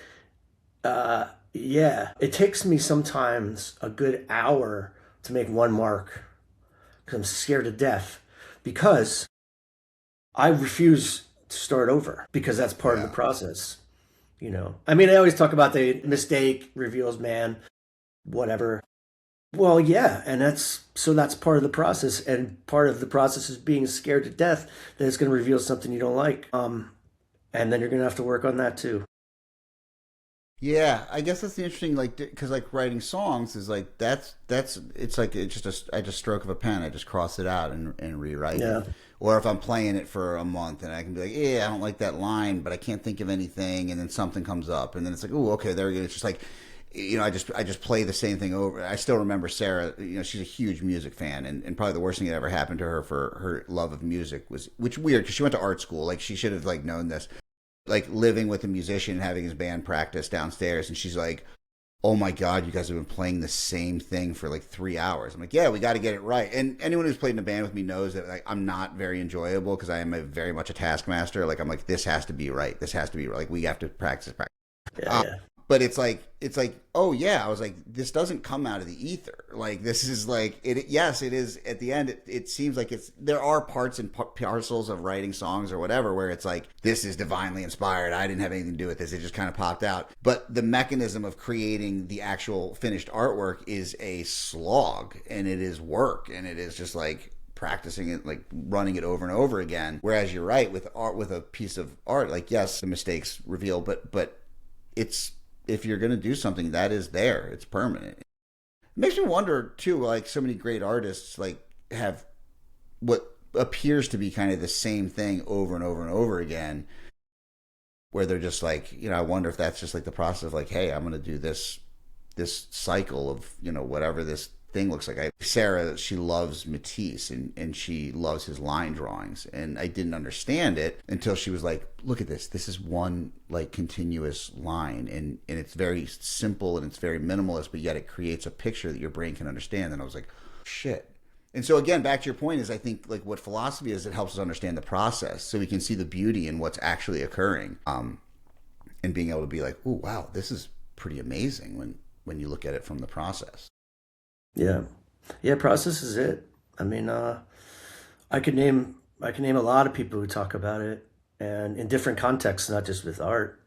Speaker 2: it takes me sometimes a good hour to make one mark because I'm scared to death, because I refuse to start over, because that's part of the process. You know, I mean, I always talk about the mistake reveals man, whatever. Well, yeah, and that's part of the process, and part of the process is being scared to death that it's going to reveal something you don't like, and then you're going to have to work on that too.
Speaker 1: Yeah, I guess that's the interesting, like, because like writing songs is like that's it's like it's just I just stroke of a pen, I just cross it out and rewrite it. Or if I'm playing it for a month and I can be like, yeah, I don't like that line, but I can't think of anything, and then something comes up, and then it's like, oh, okay, there we go. It's just like, you know, I just play the same thing over. I still remember Sarah. You know, she's a huge music fan, and probably the worst thing that ever happened to her for her love of music was, which weird because she went to art school. Like, she should have like known this. Like, living with a musician and having his band practice downstairs, and she's like, oh my God, you guys have been playing the same thing for like 3 hours. I'm like, yeah, we got to get it right. And anyone who's played in a band with me knows that, like, I'm not very enjoyable because I am very much a taskmaster. Like, I'm like, this has to be right. This has to be right. Like, we have to practice. Yeah. But it's like, oh yeah, I was like, this doesn't come out of the ether. Like, this is like, it. Yes, it is. At the end, it seems like there are parts and parcels of writing songs or whatever where it's like, this is divinely inspired. I didn't have anything to do with this. It just kind of popped out. But the mechanism of creating the actual finished artwork is a slog, and it is work, and it is just like practicing it, like running it over and over again. Whereas you're right, with art, with a piece of art, like, yes, the mistakes reveal, but it's, if you're going to do something, that is there. It's permanent. It makes me wonder, too, like, so many great artists, like, have what appears to be kind of the same thing over and over and over again, where they're just like, you know, I wonder if that's just like the process of like, hey, I'm going to do this cycle of, you know, whatever this thing looks like. Sarah, she loves Matisse and she loves his line drawings. And I didn't understand it until she was like, look at this. This is one like continuous line. And it's very simple and it's very minimalist, but yet it creates a picture that your brain can understand. And I was like, shit. And so again, back to your point is I think like what philosophy is, it helps us understand the process so we can see the beauty in what's actually occurring. And being able to be like, oh, wow, this is pretty amazing when you look at it from the process.
Speaker 2: Yeah. Yeah, process is it. I mean, I could name a lot of people who talk about it and in different contexts, not just with art.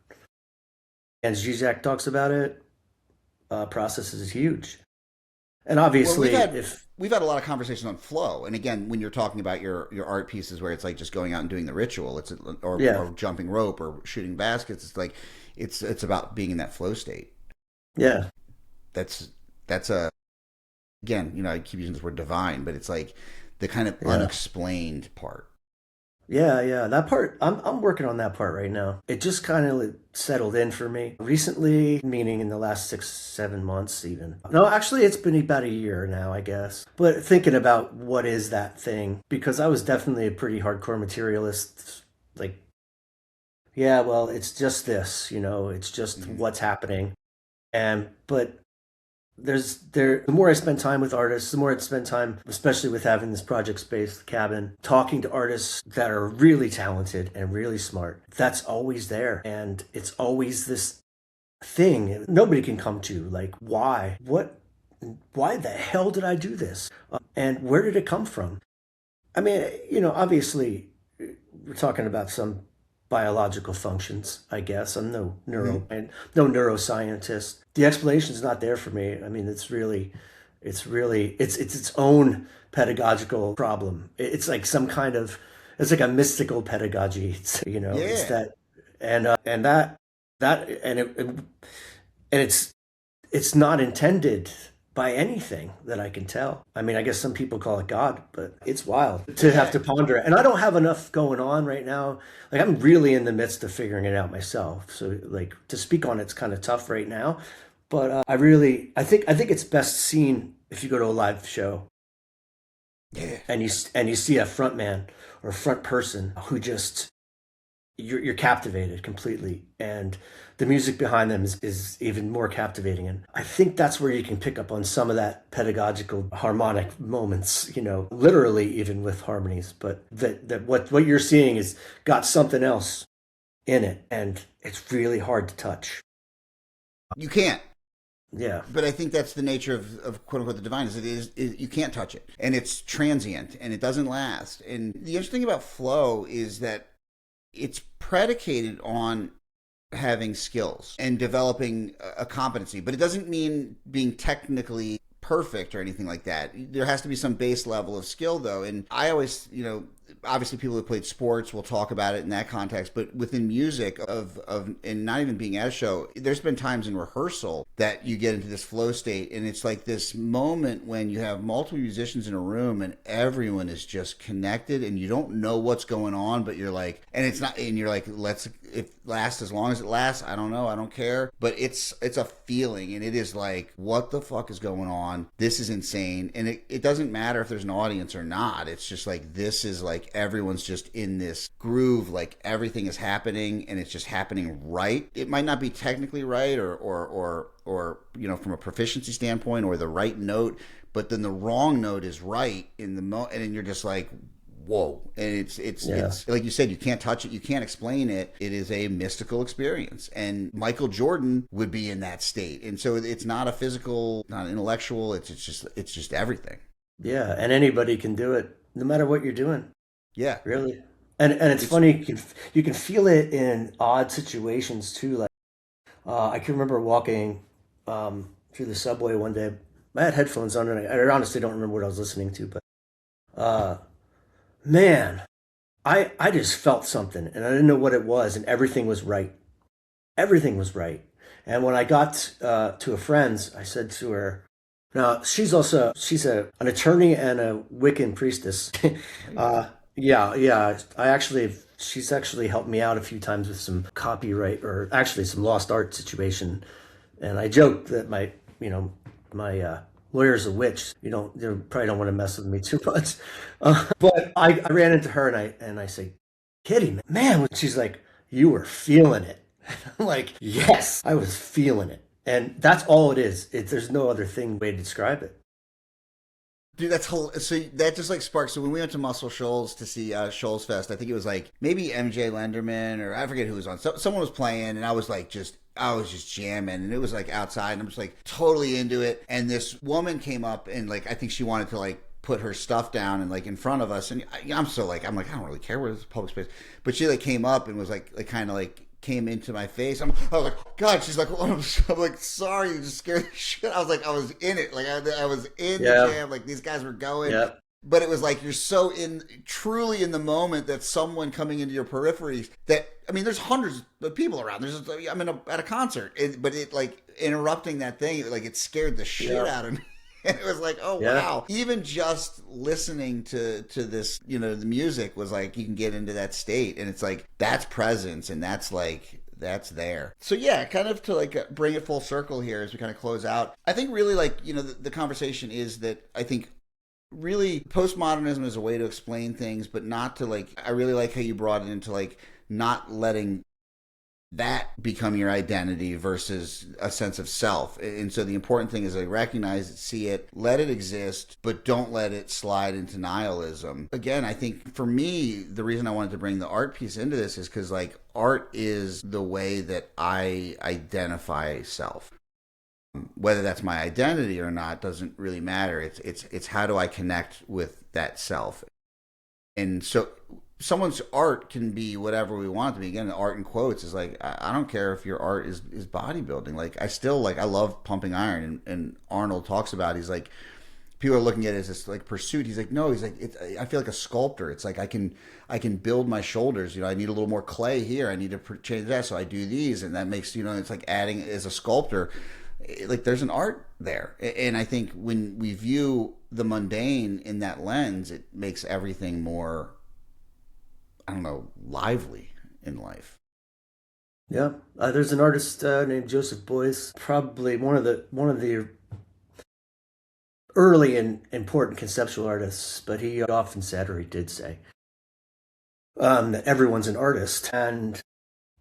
Speaker 2: And Zizek talks about it. Process is huge. And obviously,
Speaker 1: we've had a lot of conversations on flow, and again, when you're talking about your art pieces, where it's like just going out and doing the ritual, or jumping rope or shooting baskets, it's like it's about being in that flow state.
Speaker 2: Yeah,
Speaker 1: that's a again, I keep using this word divine, but it's like the kind of unexplained part.
Speaker 2: Yeah, that part, I'm working on that part right now. It just kind of settled in for me recently, meaning in the last 6-7 months even. No, actually, it's been about a year now, I guess. But thinking about what is that thing, because I was definitely a pretty hardcore materialist, like, yeah, well, it's just this, it's just what's happening. But the more I spend time with artists, the more I spend time, especially with having this project space, the cabin, talking to artists that are really talented and really smart. That's always there. And it's always this thing nobody can come to. Like, why? Why the hell did I do this? And where did it come from? I mean, obviously, we're talking about some biological functions, I guess. I'm no neuroscientist. The explanation is not there for me. I mean, it's its own pedagogical problem. It's like it's like a mystical pedagogy. It's that it's not intended by anything that I can tell. I mean, I guess some people call it God, but it's wild to have to ponder it. And I don't have enough going on right now. Like, I'm really in the midst of figuring it out myself. So like to speak on it's kind of tough right now. But I think it's best seen if you go to a live show.
Speaker 1: Yeah.
Speaker 2: And you see a front man or a front person who just you're captivated completely, and the music behind them is even more captivating. And I think that's where you can pick up on some of that pedagogical harmonic moments, literally even with harmonies, but that what you're seeing is got something else in it, and it's really hard to touch.
Speaker 1: You can't.
Speaker 2: Yeah.
Speaker 1: But I think that's the nature of quote unquote the divine is you can't touch it, and it's transient and it doesn't last. And the interesting thing about flow is that it's predicated on having skills and developing a competency, but it doesn't mean being technically perfect or anything like that. There has to be some base level of skill though. And I always, obviously people who played sports will talk about it in that context, but within music and not even being at a show, there's been times in rehearsal that you get into this flow state, and it's like this moment when you have multiple musicians in a room and everyone is just connected and you don't know what's going on, but you're like, and you're like, let's it last as long as it lasts. I don't know. I don't care. But it's a feeling, and it is like, what the fuck is going on? This is insane. And it doesn't matter if there's an audience or not. It's just like, this is like everyone's just in this groove, like everything is happening and it's just happening right. It might not be technically right or from a proficiency standpoint or the right note, but then the wrong note is right in the and then you're just like, whoa. And it's like you said, you can't touch it, you can't explain it. It is a mystical experience, and Michael Jordan would be in that state. And so it's not a physical, not intellectual, it's just everything.
Speaker 2: Yeah, and anybody can do it no matter what you're doing.
Speaker 1: Yeah,
Speaker 2: really. And it's funny, you can feel it in odd situations too. Like I can remember walking through the subway one day. I had headphones on, and I honestly don't remember what I was listening to, but man, I just felt something, and I didn't know what it was, and everything was right. Everything was right. And when I got to a friend's, I said to her, now she's an attorney and a Wiccan priestess. She's actually helped me out a few times with some copyright, or actually some lost art situation. And I joked that my lawyer's a witch. You probably don't want to mess with me too much. But I ran into her and I say, Kitty, man, she's like, you were feeling it. I'm like, yes, I was feeling it. And that's all it is. There's no other way to describe it.
Speaker 1: Dude, that's whole. So that just like sparks. So when we went to Muscle Shoals to see Shoals Fest, I think it was like maybe MJ Lenderman or I forget who was on. So, someone was playing, and I was just jamming, and it was like outside, and I'm just like totally into it. And this woman came up, and like I think she wanted to like put her stuff down and like in front of us, and I'm like I don't really care where it's public space, but she like came up and was like kind of like came into my face. I was like, God, she's like, I'm like, sorry, you just scared the shit. I was like, I was in it. Like, I was in the jam. Like, these guys were going. Yeah. But it was like, you're so truly in the moment that someone coming into your peripheries that, I mean, there's hundreds of people around. I'm at a concert. But it like interrupting that thing, like, it scared the shit out of me. And it was like, oh, wow. Even just listening to this, the music was like, you can get into that state. And it's like, that's presence. And that's like, that's there. So yeah, kind of to like bring it full circle here as we kind of close out. I think really like, the conversation is that I think really postmodernism is a way to explain things, but not to like, I really like how you brought it into like not letting that become your identity versus a sense of self. And so the important thing is like recognize it, see it, let it exist, but don't let it slide into nihilism. Again, I think for me, the reason I wanted to bring the art piece into this is because like art is the way that I identify self. Whether that's my identity or not doesn't really matter. It's how do I connect with that self. And so someone's art can be whatever we want it to be. Again, art in quotes is like, I don't care if your art is bodybuilding. Like, I love pumping iron. And Arnold talks about, he's like, people are looking at it as this like pursuit. He's like, no, he's like, I feel like a sculptor. It's like, I can build my shoulders. I need a little more clay here. I need to change that. So I do these. And that makes, it's like adding as a sculptor, like there's an art there. And I think when we view the mundane in that lens, it makes everything more, I don't know, lively in life.
Speaker 2: Yeah, there's an artist named Joseph Beuys, probably one of the early and important conceptual artists, but he often said, or he did say, that everyone's an artist. And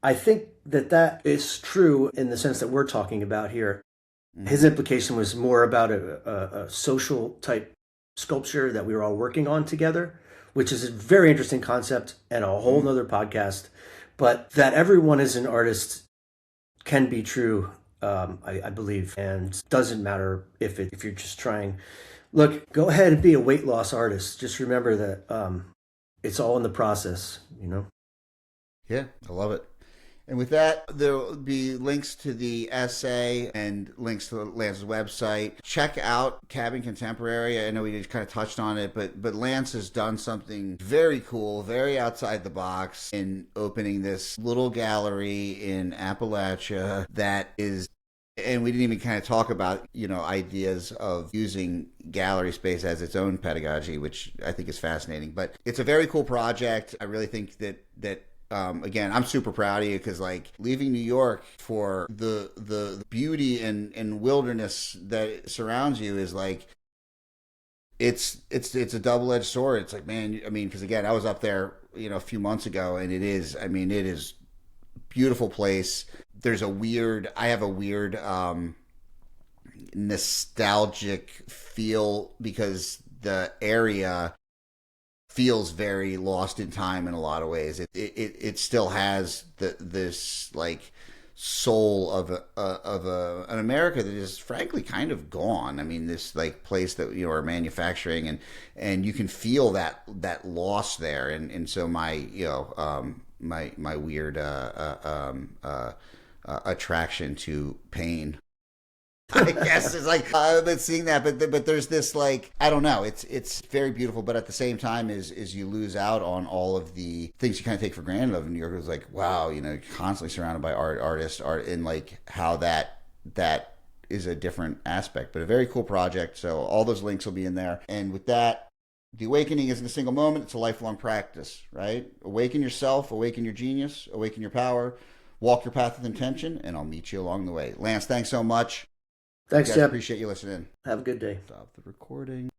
Speaker 2: I think that is true in the sense that we're talking about here. Mm-hmm. His implication was more about a social type sculpture that we were all working on together, which is a very interesting concept and a whole nother podcast. But that everyone is an artist can be true, I believe, and doesn't matter if you're just trying. Look, go ahead and be a weight loss artist. Just remember that it's all in the process,
Speaker 1: Yeah, I love it. And with that, there will be links to the essay and links to Lance's website. Check out Cabin Contemporary. I know we just kind of touched on it, but Lance has done something very cool, very outside the box in opening this little gallery in Appalachia that is, and we didn't even kind of talk about, ideas of using gallery space as its own pedagogy, which I think is fascinating. But it's a very cool project. I really think that again, I'm super proud of you because like leaving New York for the beauty and wilderness that surrounds you is like, it's a double-edged sword. It's like, man, I mean, because again, I was up there, a few months ago, and it is beautiful place. I have a weird nostalgic feel because the area feels very lost in time in a lot of ways. It still has this like soul of an America that is frankly kind of gone. I mean, this like place that are manufacturing and you can feel that loss there. And so my my weird attraction to pain, I guess, is like I've been seeing that, but there's this like, I don't know, it's very beautiful, but at the same time is you lose out on all of the things you kind of take for granted of New York. Is like, wow, you're constantly surrounded by artists, and like how that is a different aspect, but a very cool project. So all those links will be in there. And with that, the awakening isn't a single moment; it's a lifelong practice. Right? Awaken yourself, awaken your genius, awaken your power, walk your path with intention, and I'll meet you along the way. Lance, thanks so much.
Speaker 2: Thanks,
Speaker 1: Guys,
Speaker 2: Jeb.
Speaker 1: appreciate you listening.
Speaker 2: Have a good day.
Speaker 1: Stop the recording.